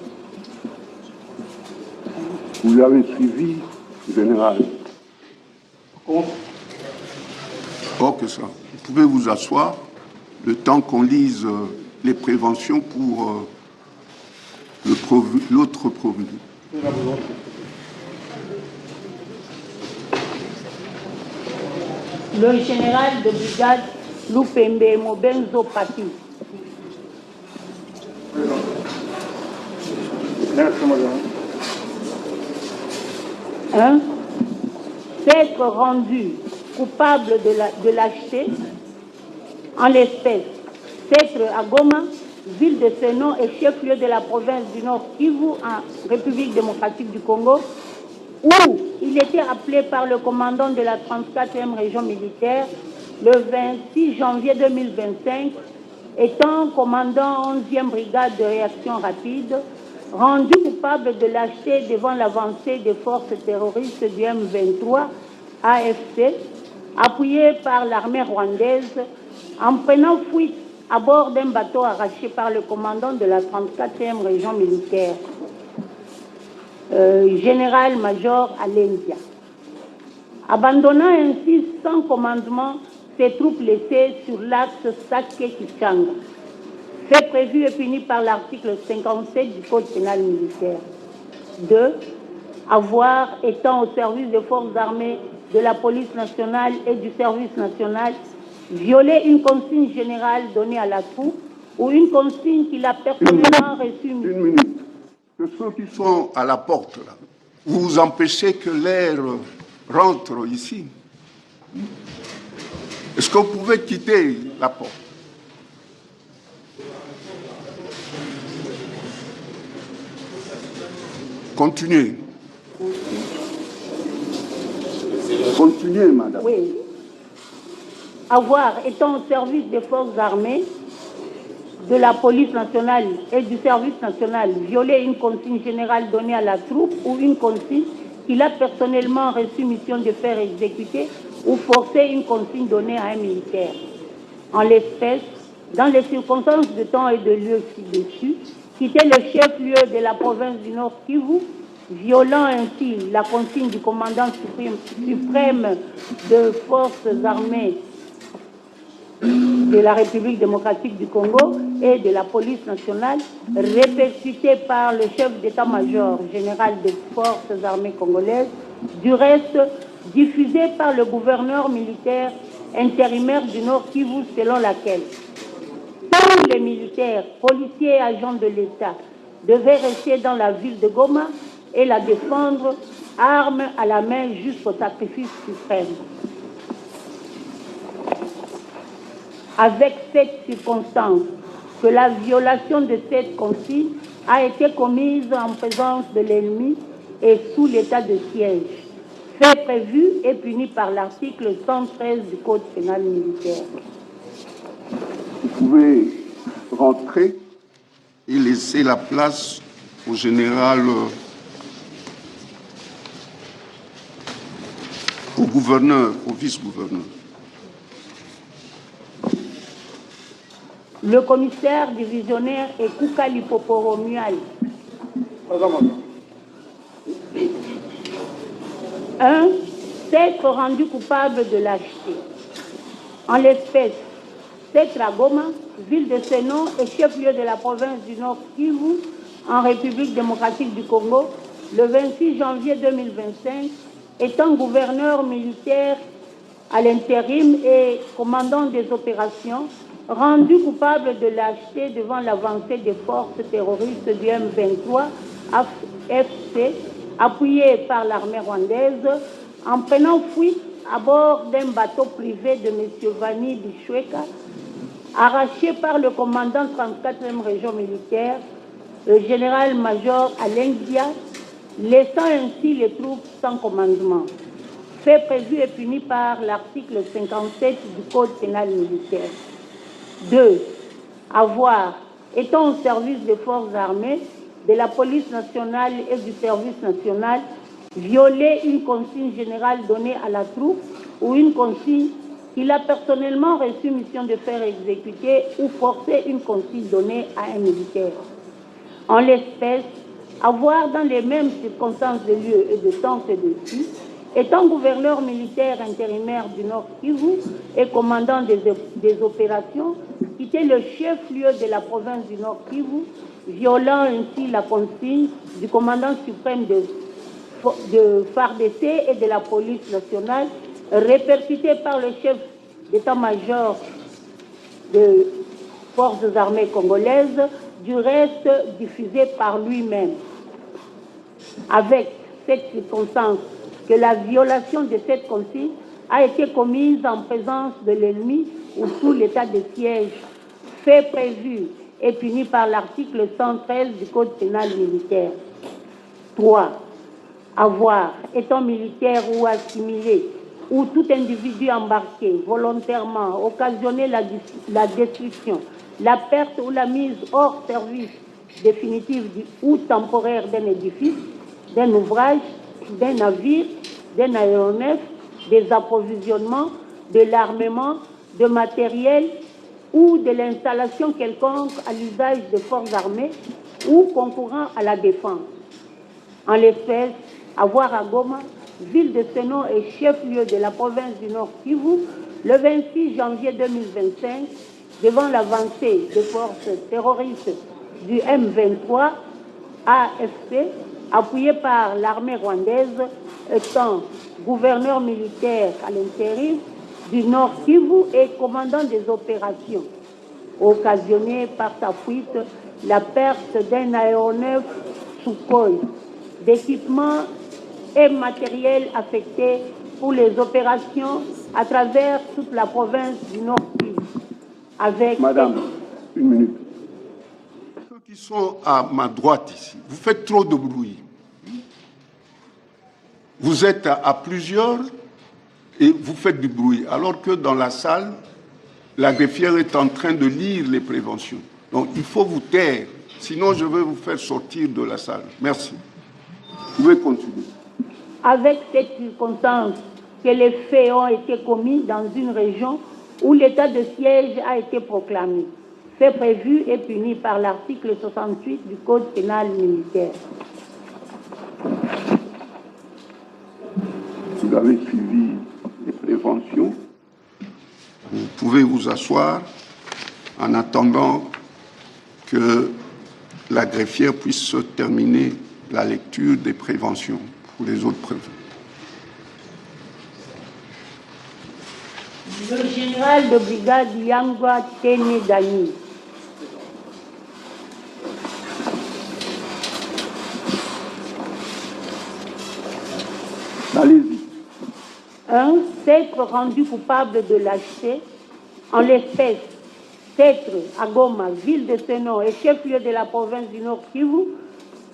Vous avez suivi, général. Oh que ça. Vous pouvez vous asseoir le temps qu'on lise les préventions pour l'autre provenu.
Le général de brigade Lupembe Mobenzo Pati.
Merci, madame.
1. S'être rendu coupable de lâcheté, en l'espèce, s'être à Goma, ville de Seno et chef-lieu de la province du Nord Kivu, en République démocratique du Congo, où il était appelé par le commandant de la 34e région militaire le 26 janvier 2025, étant commandant 11e brigade de réaction rapide, rendu coupable de lâcheté devant l'avancée des forces terroristes du M23 AFC, appuyé par l'armée rwandaise, en prenant fuite à bord d'un bateau arraché par le commandant de la 34e région militaire, général-major Alendia. Abandonnant ainsi sans commandement ses troupes laissées sur l'axe Sake-Kichanga. Fait prévu et puni par l'article 57 du Code pénal militaire. 2. Avoir, étant au service des forces armées, de la police nationale et du service national, violé une consigne générale donnée à la troupe ou une consigne qu'il a personnellement reçue.
Une minute. Que ceux qui sont à la porte, là, vous empêchez que l'air rentre ici. Est-ce que vous pouvez quitter la porte? Continuez. Continuez, madame.
Oui. Avoir, étant au service des forces armées, de la police nationale et du service national, violé une consigne générale donnée à la troupe ou une consigne qu'il a personnellement reçu mission de faire exécuter ou forcer une consigne donnée à un militaire. En l'espèce, dans les circonstances de temps et de lieu ci-dessus, quitter le chef-lieu de la province du Nord Kivu, violant ainsi la consigne du commandant suprême de forces armées de la République démocratique du Congo et de la police nationale, répercutée par le chef d'état-major général des forces armées congolaises, du reste diffusée par le gouverneur militaire intérimaire du Nord Kivu, selon laquelle tous les militaires, policiers et agents de l'État devaient rester dans la ville de Goma et la défendre, armes à la main jusqu'au sacrifice suprême. Avec cette circonstance, que la violation de cette consigne a été commise en présence de l'ennemi et sous l'état de siège, fait prévu et puni par l'article 113 du Code pénal militaire.
Vous pouvez rentrer et laisser la place au général, au gouverneur, au vice-gouverneur.
Le commissaire divisionnaire est Koukali Poporomual. 1. S'être rendu coupable de lâcheté. En l'espèce, s'être à Goma, ville de Seno et chef-lieu de la province du Nord Kivu, en République démocratique du Congo, le 26 janvier 2025, étant gouverneur militaire à l'intérim et commandant des opérations, rendu coupable de lâcheté devant l'avancée des forces terroristes du M23 AFC, appuyé par l'armée rwandaise, en prenant fuite à bord d'un bateau privé de M. Vani Bishweka, arraché par le commandant 34e région militaire, le général-major Alendia, laissant ainsi les troupes sans commandement. Fait prévu et puni par l'article 57 du Code pénal militaire. 2. Avoir, étant au service des forces armées, de la police nationale et du service national, violer une consigne générale donnée à la troupe ou une consigne qu'il a personnellement reçu mission de faire exécuter ou forcer une consigne donnée à un militaire. En l'espèce, avoir dans les mêmes circonstances de lieu et de temps que dessus, étant gouverneur militaire intérimaire du Nord Kivu et commandant des opérations, quitté le chef-lieu de la province du Nord Kivu, violant ainsi la consigne du commandant suprême de FARDC et de la police nationale, répercutée par le chef d'état-major des forces armées congolaises, du reste diffusé par lui-même. Avec cette circonstance que la violation de cette consigne a été commise en présence de l'ennemi ou sous l'état de siège, fait prévu et puni par l'article 113 du Code pénal militaire. 3. Avoir, étant militaire ou assimilé, ou tout individu embarqué volontairement, occasionner la destruction, la perte ou la mise hors service définitive ou temporaire d'un édifice, d'un ouvrage, d'un navire, d'un aéronef, des approvisionnements, de l'armement, de matériel ou de l'installation quelconque à l'usage des forces armées ou concourant à la défense. En l'espèce, avoir à Goma, ville de ce nom et chef-lieu de la province du Nord Kivu, le 26 janvier 2025, devant l'avancée des forces terroristes du M23 AFC, appuyé par l'armée rwandaise, étant gouverneur militaire à l'intérim du Nord Kivu et commandant des opérations, occasionné par sa fuite la perte d'un aéronef Sukhoi, d'équipements et matériel affectés pour les opérations à travers toute la province du Nord Kivu. Avec
Madame, une minute. Ceux qui sont à ma droite ici, vous faites trop de bruit. Vous êtes à plusieurs et vous faites du bruit, alors que dans la salle, la greffière est en train de lire les préventions. Donc il faut vous taire, sinon je vais vous faire sortir de la salle. Merci. Vous pouvez continuer.
Avec cette circonstance que les faits ont été commis dans une région où l'état de siège a été proclamé, fait prévu et puni par l'article 68 du Code pénal militaire.
Vous avez suivi les préventions. Vous pouvez vous asseoir en attendant que la greffière puisse terminer la lecture des préventions pour les autres prévenus.
Le général de brigade Yangwa Tene Dani.
Allez-y.
1. S'être rendu coupable de lâcheté, en l'espèce, s'être à Goma, ville de ce nom et chef-lieu de la province du Nord Kivu,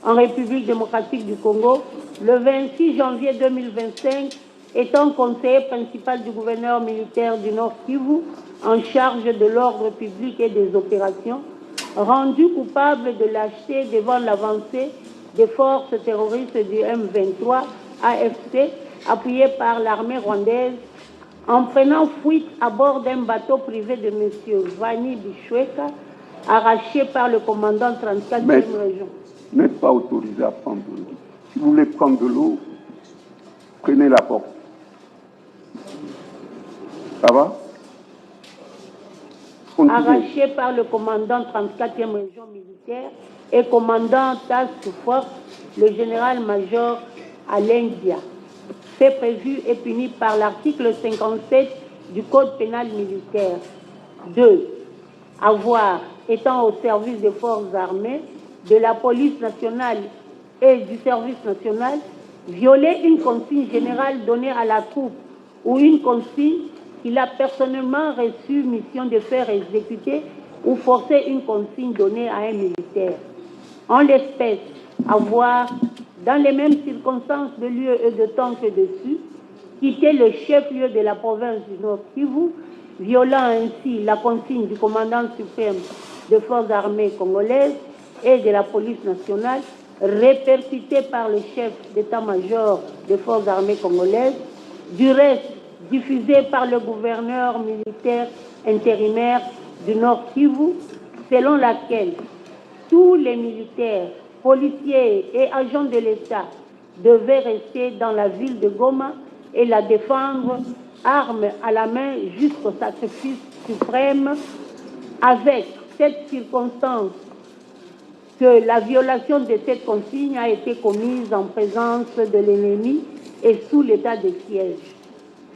en République démocratique du Congo, le 26 janvier 2025, étant conseiller principal du gouverneur militaire du Nord Kivu, en charge de l'ordre public et des opérations, rendu coupable de lâcheté devant l'avancée des forces terroristes du M23 AFC, appuyé par l'armée rwandaise, en prenant fuite à bord d'un bateau privé de M. Vani Bishweka, arraché par le commandant 34e région.
Vous n'êtes pas autorisé à prendre de l'eau. Si vous voulez prendre de l'eau, prenez la porte. Ça va? Continuez.
Arraché par le commandant 34e région militaire et commandant task force, le général-major Alain Dia. Fait prévu et puni par l'article 57 du Code pénal militaire. 2. Avoir, étant au service des forces armées, de la police nationale et du service national, violer une consigne générale donnée à la troupe ou une consigne qu'il a personnellement reçu mission de faire exécuter ou forcer une consigne donnée à un militaire. En l'espèce, avoir, dans les mêmes circonstances de lieu et de temps que dessus, quitté le chef-lieu de la province du Nord Kivu violant ainsi la consigne du commandant suprême des forces armées congolaises et de la police nationale, répercutée par le chef d'état-major des forces armées congolaises, du reste diffusée par le gouverneur militaire intérimaire du Nord Kivu, selon laquelle tous les militaires, policiers et agents de l'État devaient rester dans la ville de Goma et la défendre armes à la main jusqu'au sacrifice suprême, avec cette circonstance que la violation de cette consigne a été commise en présence de l'ennemi et sous l'état de siège,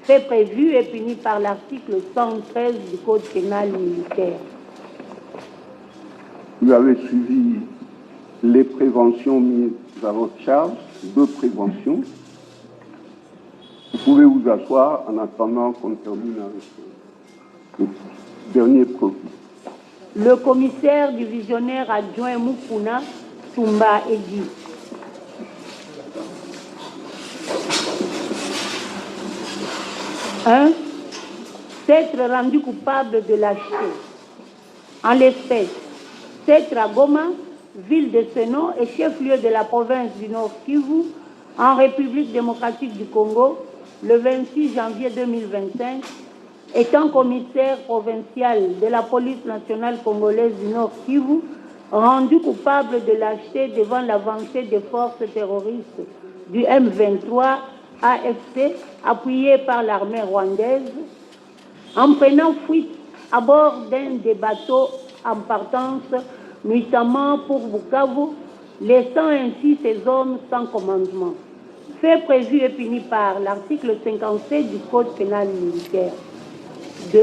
fait prévu et puni par l'article 113 du Code pénal militaire.
Vous avez suivi les préventions mises à votre charge, 2 préventions. Vous pouvez vous asseoir en attendant qu'on termine avec le dernier produit.
Le commissaire divisionnaire adjoint Mukuna Tumba Edi. Un, s'être rendu coupable de lâcheté. En l'espèce, s'être à Goma, ville de ce nom et chef-lieu de la province du Nord Kivu, en République démocratique du Congo, le 26 janvier 2025, étant commissaire provincial de la police nationale congolaise du Nord Kivu, rendu coupable de lâcheté devant l'avancée des forces terroristes du M23 AFC, appuyé par l'armée rwandaise, en prenant fuite à bord d'un des bateaux en partance, nuitamment pour Bukavu, laissant ainsi ses hommes sans commandement. Fait prévu et puni par l'article 57 du Code pénal militaire. 2.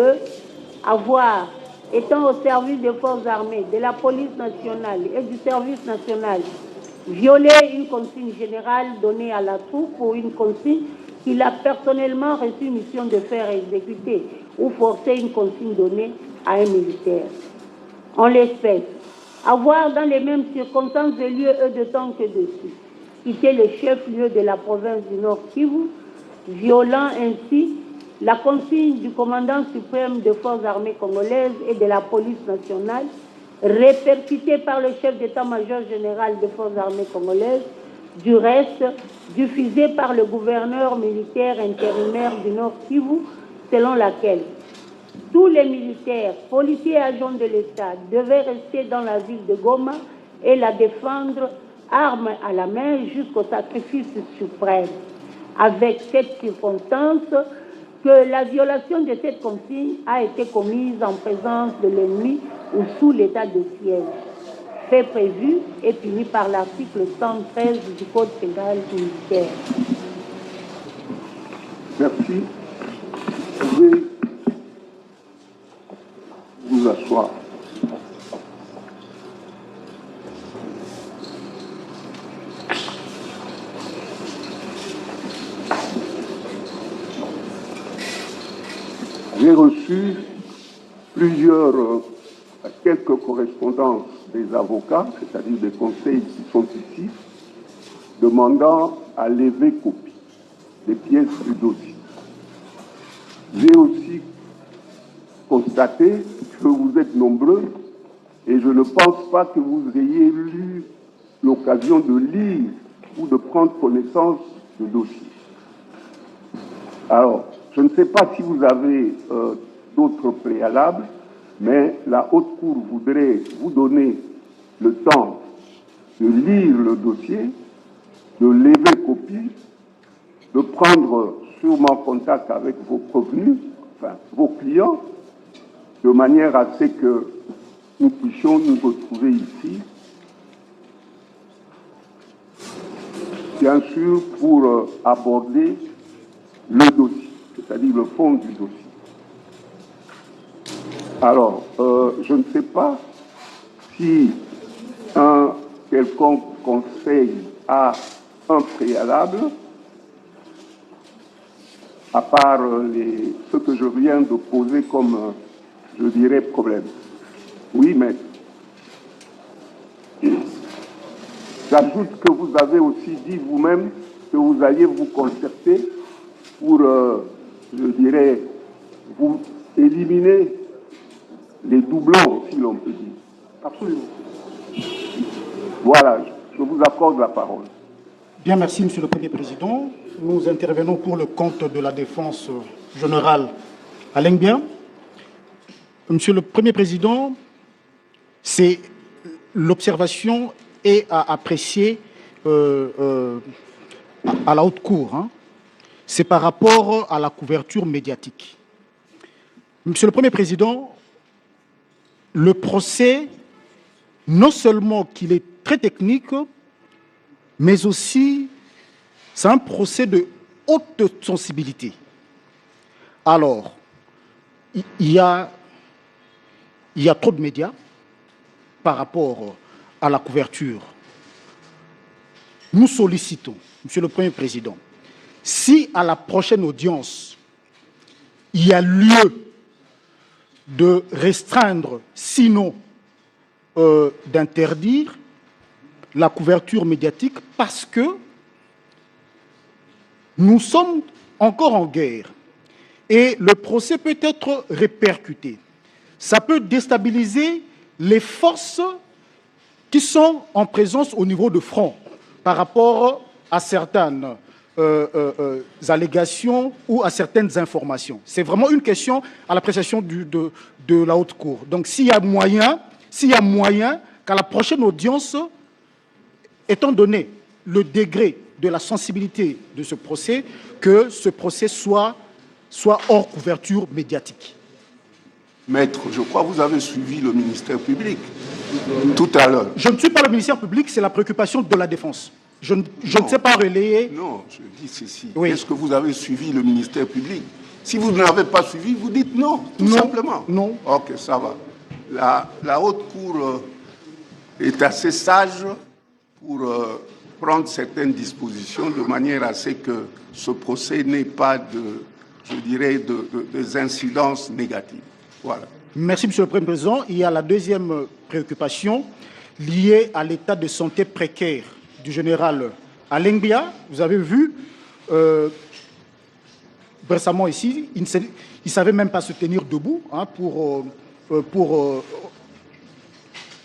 Avoir, étant au service des forces armées, de la police nationale et du service national, violé une consigne générale donnée à la troupe pour une consigne qu'il a personnellement reçu mission de faire exécuter ou forcer une consigne donnée à un militaire. En l'espèce, avoir dans les mêmes circonstances de lieu et de temps que dessus, quitté le chef-lieu de la province du Nord Kivu, violant ainsi la consigne du commandant suprême des forces armées congolaises et de la police nationale, répercutée par le chef d'état-major général des forces armées congolaises, du reste diffusée par le gouverneur militaire intérimaire du Nord Kivu, selon laquelle tous les militaires, policiers et agents de l'État devaient rester dans la ville de Goma et la défendre armes à la main jusqu'au sacrifice suprême. Avec cette circonstance, que la violation de cette consigne a été commise en présence de l'ennemi ou sous l'état de siège, fait prévu et puni par l'article 113 du Code pénal militaire.
Merci. Vous pouvez vous asseoir. J'ai reçu quelques correspondances des avocats, c'est-à-dire des conseils qui sont ici, demandant à lever copie des pièces du dossier. J'ai aussi constaté que vous êtes nombreux et je ne pense pas que vous ayez eu l'occasion de lire ou de prendre connaissance du dossier. Alors, je ne sais pas si vous avez d'autres préalables, mais la Haute Cour voudrait vous donner le temps de lire le dossier, de lever copie, de prendre sûrement contact avec vos prévenus, enfin vos clients, de manière à ce que nous puissions nous retrouver ici, bien sûr pour aborder le dossier, c'est-à-dire le fond du dossier. Alors, je ne sais pas si un quelconque conseil a un préalable, à part ce que je viens de poser comme, je dirais, problème. Oui, mais j'ajoute que vous avez aussi dit vous-même que vous alliez vous concerter pour, je dirais, vous
éliminer les doublons, si l'on peut dire.
Absolument.
Voilà, je vous accorde la parole.
Bien, merci, Monsieur le Premier Président. Nous intervenons pour le compte de la défense générale Alain Bien. Monsieur le Premier Président, c'est l'observation est à apprécier à la haute cour. Hein. C'est par rapport à la couverture médiatique. Monsieur le Premier Président, le procès, non seulement qu'il est très technique, mais aussi c'est un procès de haute sensibilité. Alors, il y a trop de médias par rapport à la couverture. Nous sollicitons, Monsieur le Premier Président, si à la prochaine audience, il y a lieu de restreindre, sinon d'interdire la couverture médiatique, parce que nous sommes encore en guerre et le procès peut être répercuté. Ça peut déstabiliser les forces qui sont en présence au niveau de front par rapport à certaines allégations ou à certaines informations. C'est vraiment une question à l'appréciation de la haute cour. Donc s'il y a moyen qu'à la prochaine audience, étant donné le degré de la sensibilité de ce procès, que ce procès soit hors couverture médiatique.
Maître, je crois que vous avez suivi le ministère public tout à l'heure.
Je ne suis pas le ministère public, c'est la préoccupation de la défense. Je ne sais pas relayer...
Non, je dis ceci.
Oui.
Est-ce que vous avez suivi le ministère public? Si vous ne l'avez pas suivi, vous dites non, tout simplement.
Non.
Ok, ça va. La haute cour est assez sage pour prendre certaines dispositions de manière à ce que ce procès n'ait pas des incidences négatives. Voilà.
Merci, Monsieur le Premier Président. Il y a la deuxième préoccupation liée à l'état de santé précaire du général Alain Bia. Vous avez vu récemment ici, il ne savait même pas se tenir debout hein, pour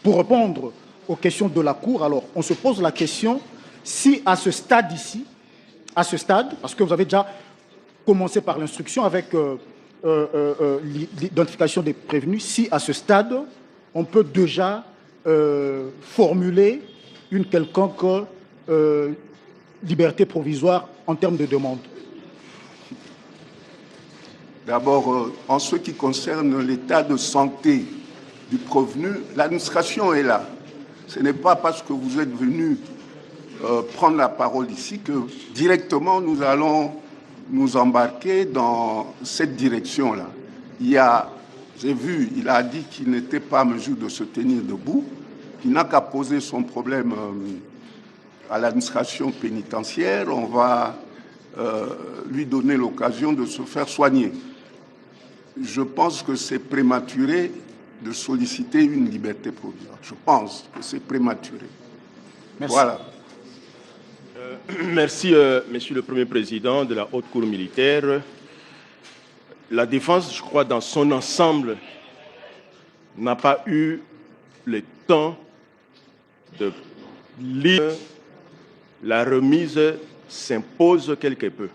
répondre aux questions de la Cour. Alors, on se pose la question si à ce stade ici, parce que vous avez déjà commencé par l'instruction avec l'identification des prévenus, si à ce stade, on peut déjà formuler une quelconque liberté provisoire en termes de demande.
D'abord, en ce qui concerne l'état de santé du prévenu, l'administration est là. Ce n'est pas parce que vous êtes venu prendre la parole ici que directement nous allons nous embarquer dans cette direction-là. J'ai vu, il a dit qu'il n'était pas en mesure de se tenir debout, qu'il n'a qu'à poser son problème à l'administration pénitentiaire. On va lui donner l'occasion de se faire soigner. Je pense que c'est prématuré de solliciter une liberté provisoire. Je pense que c'est prématuré.
Merci.
Voilà. Merci, Monsieur le Premier Président de la Haute Cour militaire. La défense, je crois, dans son ensemble, n'a pas eu le temps de lire. La remise s'impose quelque peu.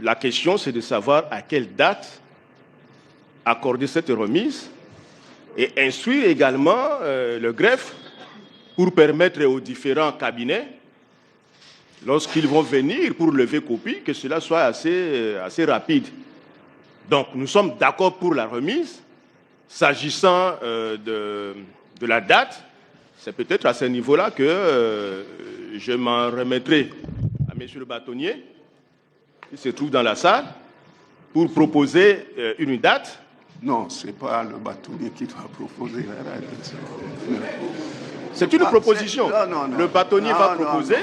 La question, c'est de savoir à quelle date accorder cette remise et instruire également le greffe pour permettre aux différents cabinets, lorsqu'ils vont venir pour lever copie, que cela soit assez rapide. Donc, nous sommes d'accord pour la remise. S'agissant de la date, c'est peut-être à ce niveau-là que je m'en remettrai à M. le bâtonnier, qui se trouve dans la salle, pour proposer une date.
Non, ce n'est pas le bâtonnier qui doit proposer la date.
C'est une proposition.
Non.
Le bâtonnier va proposer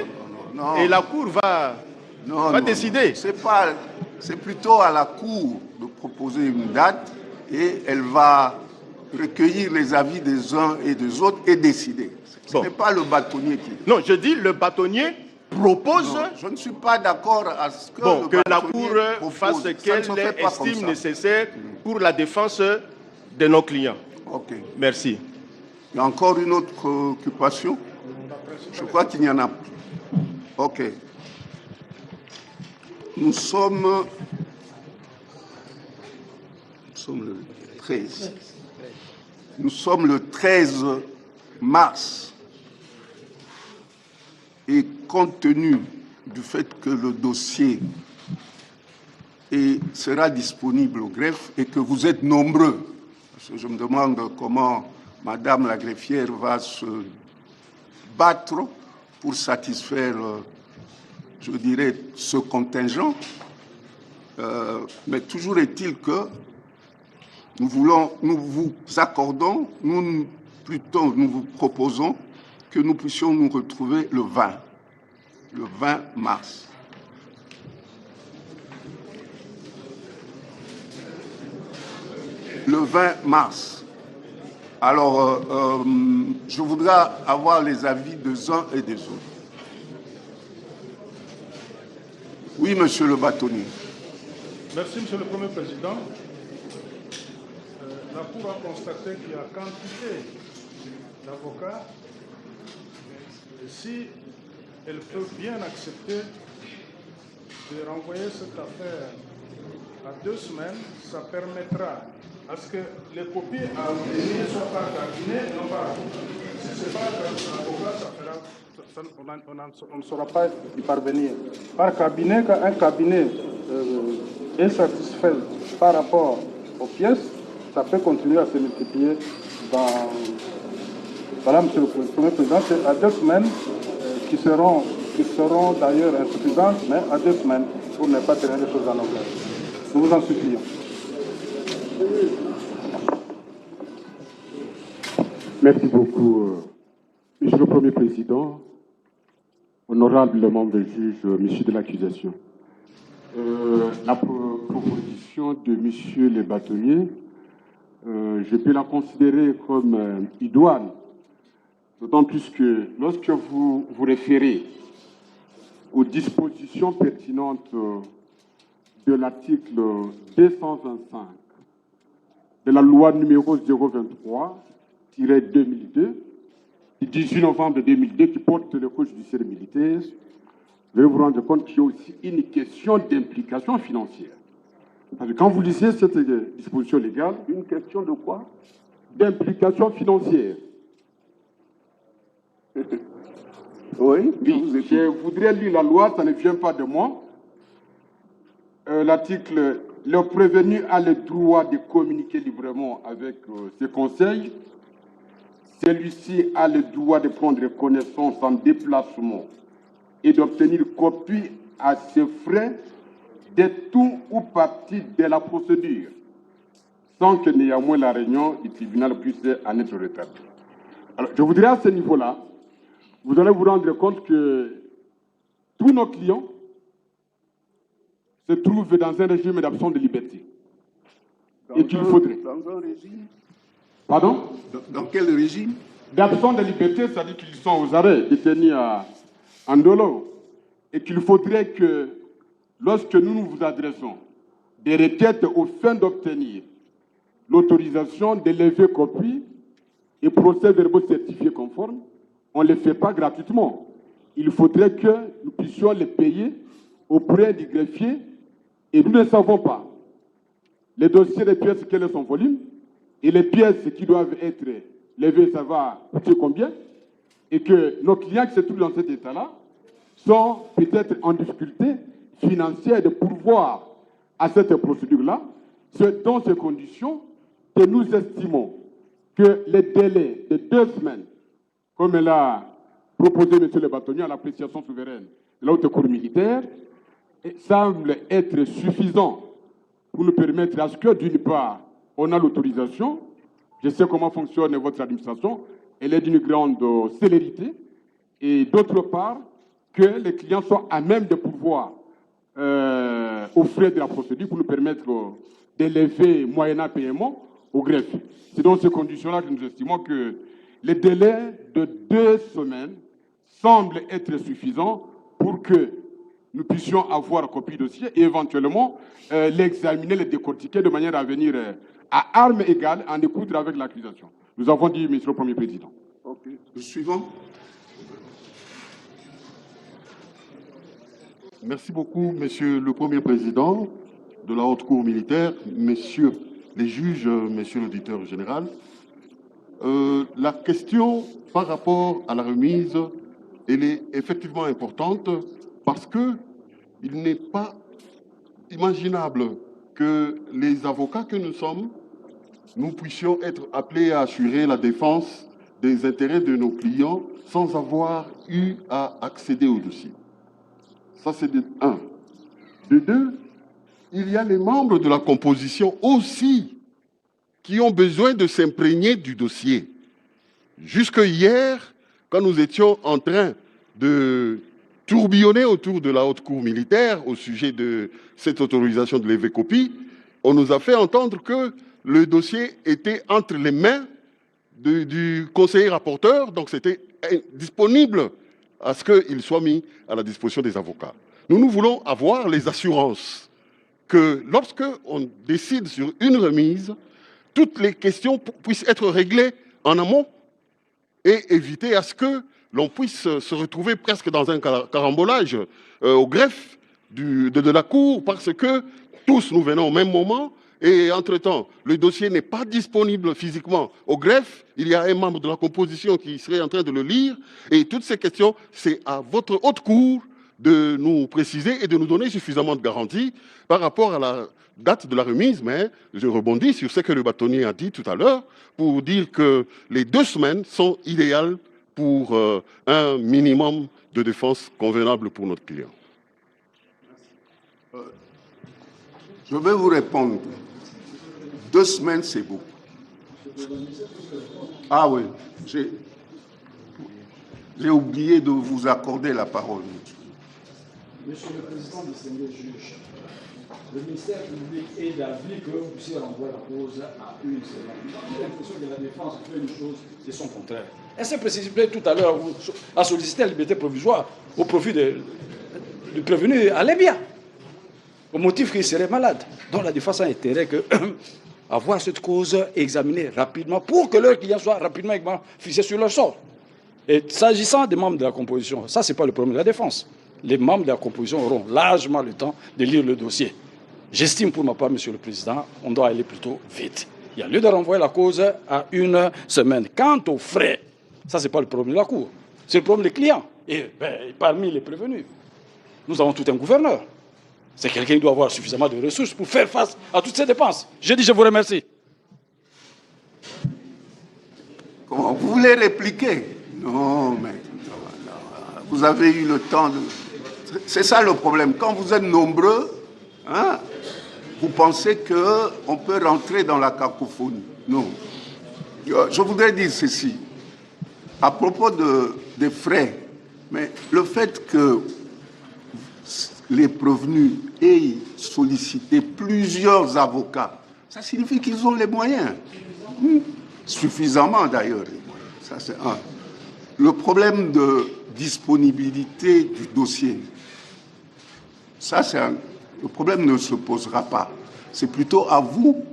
et la Cour va décider.
C'est plutôt à la Cour de proposer une date et elle va recueillir les avis des uns et des autres et décider. Ce n'est pas le bâtonnier qui...
Non, je dis le bâtonnier propose...
Non, je ne suis pas d'accord à ce que,
bon, que la Cour
propose.
fasse ce qu'elle estime
ça.
nécessaire pour la défense de nos clients.
Ok.
Merci.
Il y a encore une autre occupation? Je crois qu'il n'y en a plus. Ok. Nous sommes le 13. Nous sommes le 13 mars. Et compte tenu du fait que le dossier sera disponible au greffe et que vous êtes nombreux, parce que je me demande comment Madame la greffière va se battre pour satisfaire, je dirais, ce contingent. Mais toujours est-il que nous vous accordons, nous vous proposons que nous puissions nous retrouver le 20 mars. Le 20 mars. Alors, je voudrais avoir les avis des uns et des autres. Oui, Monsieur le bâtonnier.
Merci, Monsieur le Premier Président. La Cour a constaté qu'il y a quantité d'avocats. Et si elle peut bien accepter de renvoyer cette affaire à 2 semaines, ça permettra à ce que les copies à obtenir soient par cabinet et non par avocat. Si ce n'est pas avocat, on ne saura pas y parvenir. Par cabinet, quand un cabinet est satisfait par rapport aux pièces, ça peut continuer à se multiplier dans... Voilà, Monsieur le Premier Président, c'est à 2 semaines qui seront d'ailleurs insuffisantes, mais à 2 semaines pour ne pas tenir les choses en longueur. Nous vous en supplions.
Merci beaucoup, Monsieur le Premier Président, honorable membre juge, Monsieur de l'accusation. La proposition de Monsieur le bâtonnier, je peux la considérer comme idoine, d'autant plus que lorsque vous vous référez aux dispositions pertinentes de l'article 225 de la loi numéro 023-2002 du 18 novembre 2002 qui porte le code judiciaire militaire, vous allez vous rendre compte qu'il y a aussi une question d'implication financière. Parce que quand vous lisez cette disposition légale, une question de quoi? D'implication financière. Oui, je voudrais lire la loi, ça ne vient pas de moi. L'article, le prévenu a le droit de communiquer librement avec ses conseils. Celui-ci a le droit de prendre connaissance en déplacement et d'obtenir copie à ses frais de tout ou partie de la procédure, sans que néanmoins la réunion du tribunal puisse en être rétablie. Alors, je voudrais à ce niveau-là, vous allez vous rendre compte que tous nos clients se trouvent dans un régime d'absence de liberté. Et qu'il faudrait.
Dans un régime?
Pardon?
Dans quel régime?
D'absence de liberté, c'est-à-dire qu'ils sont aux arrêts, détenus en dolo. Et qu'il faudrait que, lorsque nous vous adressons des requêtes aux fins d'obtenir l'autorisation de lever copie et procès-verbaux certifiés conformes, on ne les fait pas gratuitement. Il faudrait que nous puissions les payer auprès du greffier et nous ne savons pas. Les dossiers des pièces, quel est son volume, et les pièces qui doivent être levées, ça va coûter combien, et que nos clients qui se trouvent dans cet état-là sont peut-être en difficulté financière de pourvoir à cette procédure-là. C'est dans ces conditions que nous estimons que les délais de 2 semaines, comme l'a proposé M. le bâtonnier à l'appréciation souveraine de la haute cour militaire, semble être suffisant pour nous permettre à ce que, d'une part, on a l'autorisation, je sais comment fonctionne votre administration, elle est d'une grande célérité, et d'autre part, que les clients soient à même de pouvoir aux frais de la procédure pour nous permettre d'élever moyennant paiement au greffe. C'est dans ces conditions-là que nous estimons que les délais de 2 semaines semblent être suffisants pour que nous puissions avoir copie du dossier et éventuellement l'examiner, le décortiquer de manière à venir à armes égales, en écoute avec l'accusation. Nous avons dit, Monsieur le Premier Président.
Ok. Le suivant.
Merci beaucoup, Monsieur le Premier Président de la Haute Cour militaire, Messieurs les juges, Monsieur l'auditeur général. La question par rapport à la remise, elle est effectivement importante parce qu'il n'est pas imaginable que les avocats que nous sommes, nous puissions être appelés à assurer la défense des intérêts de nos clients sans avoir eu à accéder au dossier. Ça, c'est de un. De deux, il y a les membres de la composition aussi qui ont besoin de s'imprégner du dossier. Jusque hier, quand nous étions en train de tourbillonner autour de la Haute Cour militaire au sujet de cette autorisation de lever copie, on nous a fait entendre que le dossier était entre les mains du conseiller rapporteur, donc c'était disponible à ce qu'il soit mis à la disposition des avocats. Nous voulons avoir les assurances que lorsque on décide sur une remise, toutes les questions puissent être réglées en amont et éviter à ce que l'on puisse se retrouver presque dans un carambolage au greffe de la Cour, parce que tous nous venons au même moment et entre-temps, le dossier n'est pas disponible physiquement au greffe, il y a un membre de la composition qui serait en train de le lire, et toutes ces questions, c'est à votre haute cour de nous préciser et de nous donner suffisamment de garanties par rapport à la date de la remise, mais je rebondis sur ce que le bâtonnier a dit tout à l'heure pour dire que les 2 semaines sont idéales pour un minimum de défense convenable pour notre client.
Je vais vous répondre. 2 semaines, c'est beaucoup. Ah oui, j'ai oublié de vous accorder la parole.
Monsieur le Président, distingué juge, le ministère public est d'avis que vous puissiez renvoyer la cause à une semaine. J'ai l'impression que la défense fait une chose et son contraire. Elle s'est précipitée tout à l'heure à solliciter la liberté provisoire au profit du prévenu allait bien, au motif qu'il serait malade. Donc la défense a intérêt que avoir cette cause examinée rapidement pour que leurs clients soient rapidement fixés sur leur sort. Et s'agissant des membres de la composition, ça, ce n'est pas le problème de la défense. Les membres de la composition auront largement le temps de lire le dossier. J'estime pour ma part, Monsieur le Président, on doit aller plutôt vite. Il y a lieu de renvoyer la cause à 1 semaine. Quant aux frais, ça, ce n'est pas le problème de la Cour. C'est le problème des clients. Et parmi les prévenus, nous avons tout un gouverneur. C'est quelqu'un qui doit avoir suffisamment de ressources pour faire face à toutes ces dépenses. Je dis, je vous remercie.
Comment, vous voulez répliquer? Non, mais vous avez eu le temps de... C'est ça le problème. Quand vous êtes nombreux, hein, vous pensez qu'on peut rentrer dans la cacophonie. Non. Je voudrais dire ceci. À propos des frais, mais le fait que les prévenus aient sollicité plusieurs avocats, ça signifie qu'ils ont les moyens. Suffisamment d'ailleurs. Ça, c'est un. Le problème de disponibilité du dossier, ça, c'est un. Le problème ne se posera pas. C'est plutôt à vous,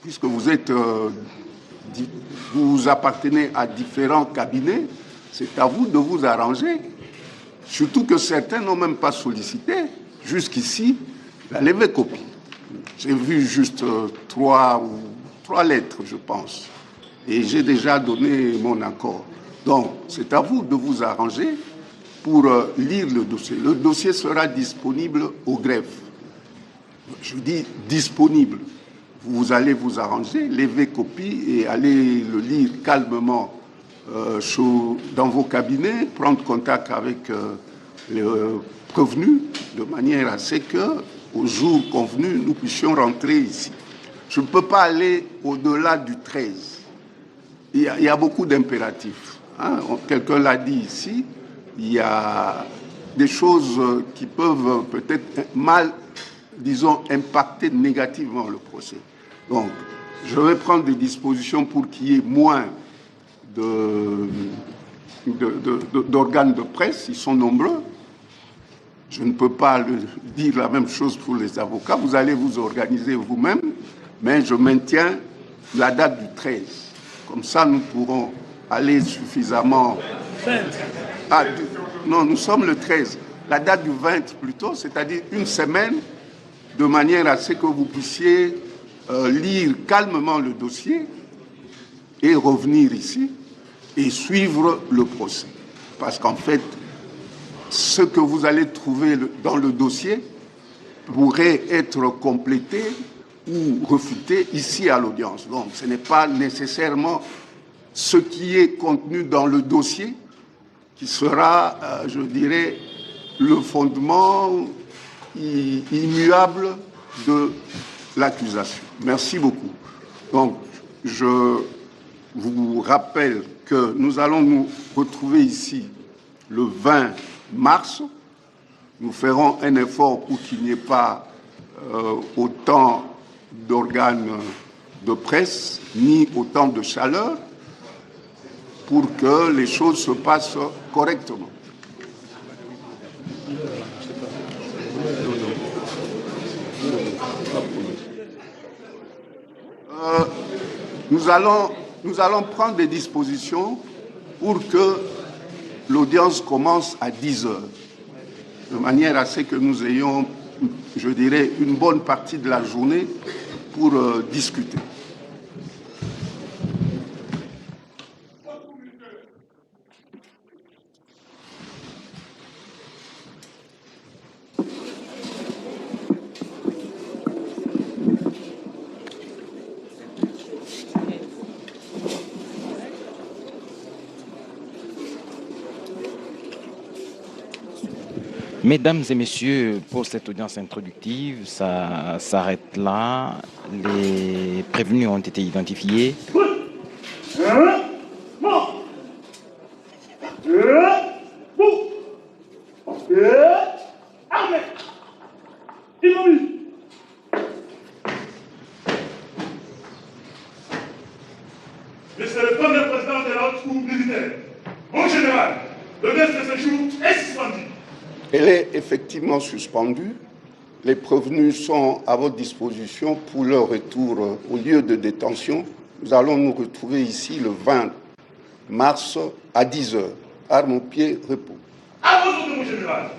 puisque vous êtes, vous appartenez à différents cabinets, c'est à vous de vous arranger. Surtout que certains n'ont même pas sollicité, jusqu'ici, la levée copie. J'ai vu juste 3 lettres, je pense. Et j'ai déjà donné mon accord. Donc, c'est à vous de vous arranger pour lire le dossier. Le dossier sera disponible au greffe. Je dis disponible. Vous allez vous arranger, lever copie et aller le lire calmement dans vos cabinets, prendre contact avec les prévenus de manière à ce qu'au jour convenu, nous puissions rentrer ici. Je ne peux pas aller au-delà du 13. Il y a beaucoup d'impératifs. Hein? Quelqu'un l'a dit ici, il y a des choses qui peuvent peut-être mal, disons, impacter négativement le procès. Donc, je vais prendre des dispositions pour qu'il y ait moins d'organes de presse, ils sont nombreux, Je ne peux pas dire la même chose pour les avocats. Vous allez vous organiser vous-même, mais je maintiens la date du 13. Comme ça, nous pourrons aller suffisamment... Ah, non, nous sommes le 13. La date du 20 plutôt, c'est-à-dire une semaine, de manière à ce que vous puissiez lire calmement le dossier et revenir ici et suivre le procès. Parce qu'en fait, ce que vous allez trouver dans le dossier pourrait être complété ou refuté ici à l'audience. Donc, ce n'est pas nécessairement ce qui est contenu dans le dossier qui sera, je dirais, le fondement immuable de l'accusation. Merci beaucoup. Donc, je vous rappelle que nous allons nous retrouver ici le 20 mars. Nous ferons un effort pour qu'il n'y ait pas autant d'organes de presse, ni autant de chaleur, pour que les choses se passent correctement. Nous allons prendre des dispositions pour que l'audience commence à 10 heures, de manière à ce que nous ayons, je dirais, une bonne partie de la journée pour discuter.
Mesdames et messieurs, pour cette audience introductive, ça s'arrête là. Les prévenus ont été identifiés.
Monsieur le Premier Président de la Haute Cour militaire, mon général, l'audience de ce jour est suspendue.
Elle est effectivement suspendue. Les prévenus sont à votre disposition pour leur retour au lieu de détention. Nous allons nous retrouver ici le 20 mars à 10 h. Armes au pied, repos.
À vos ordres, mon général.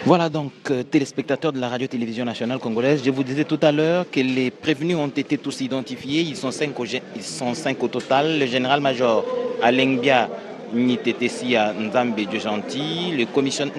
Voilà donc, téléspectateurs de la radio-télévision nationale congolaise, je vous disais tout à l'heure que les prévenus ont été tous identifiés, ils sont cinq au total. Le général-major Alengbia Nitetesia Nzambe de Gentil, le commissionnaire...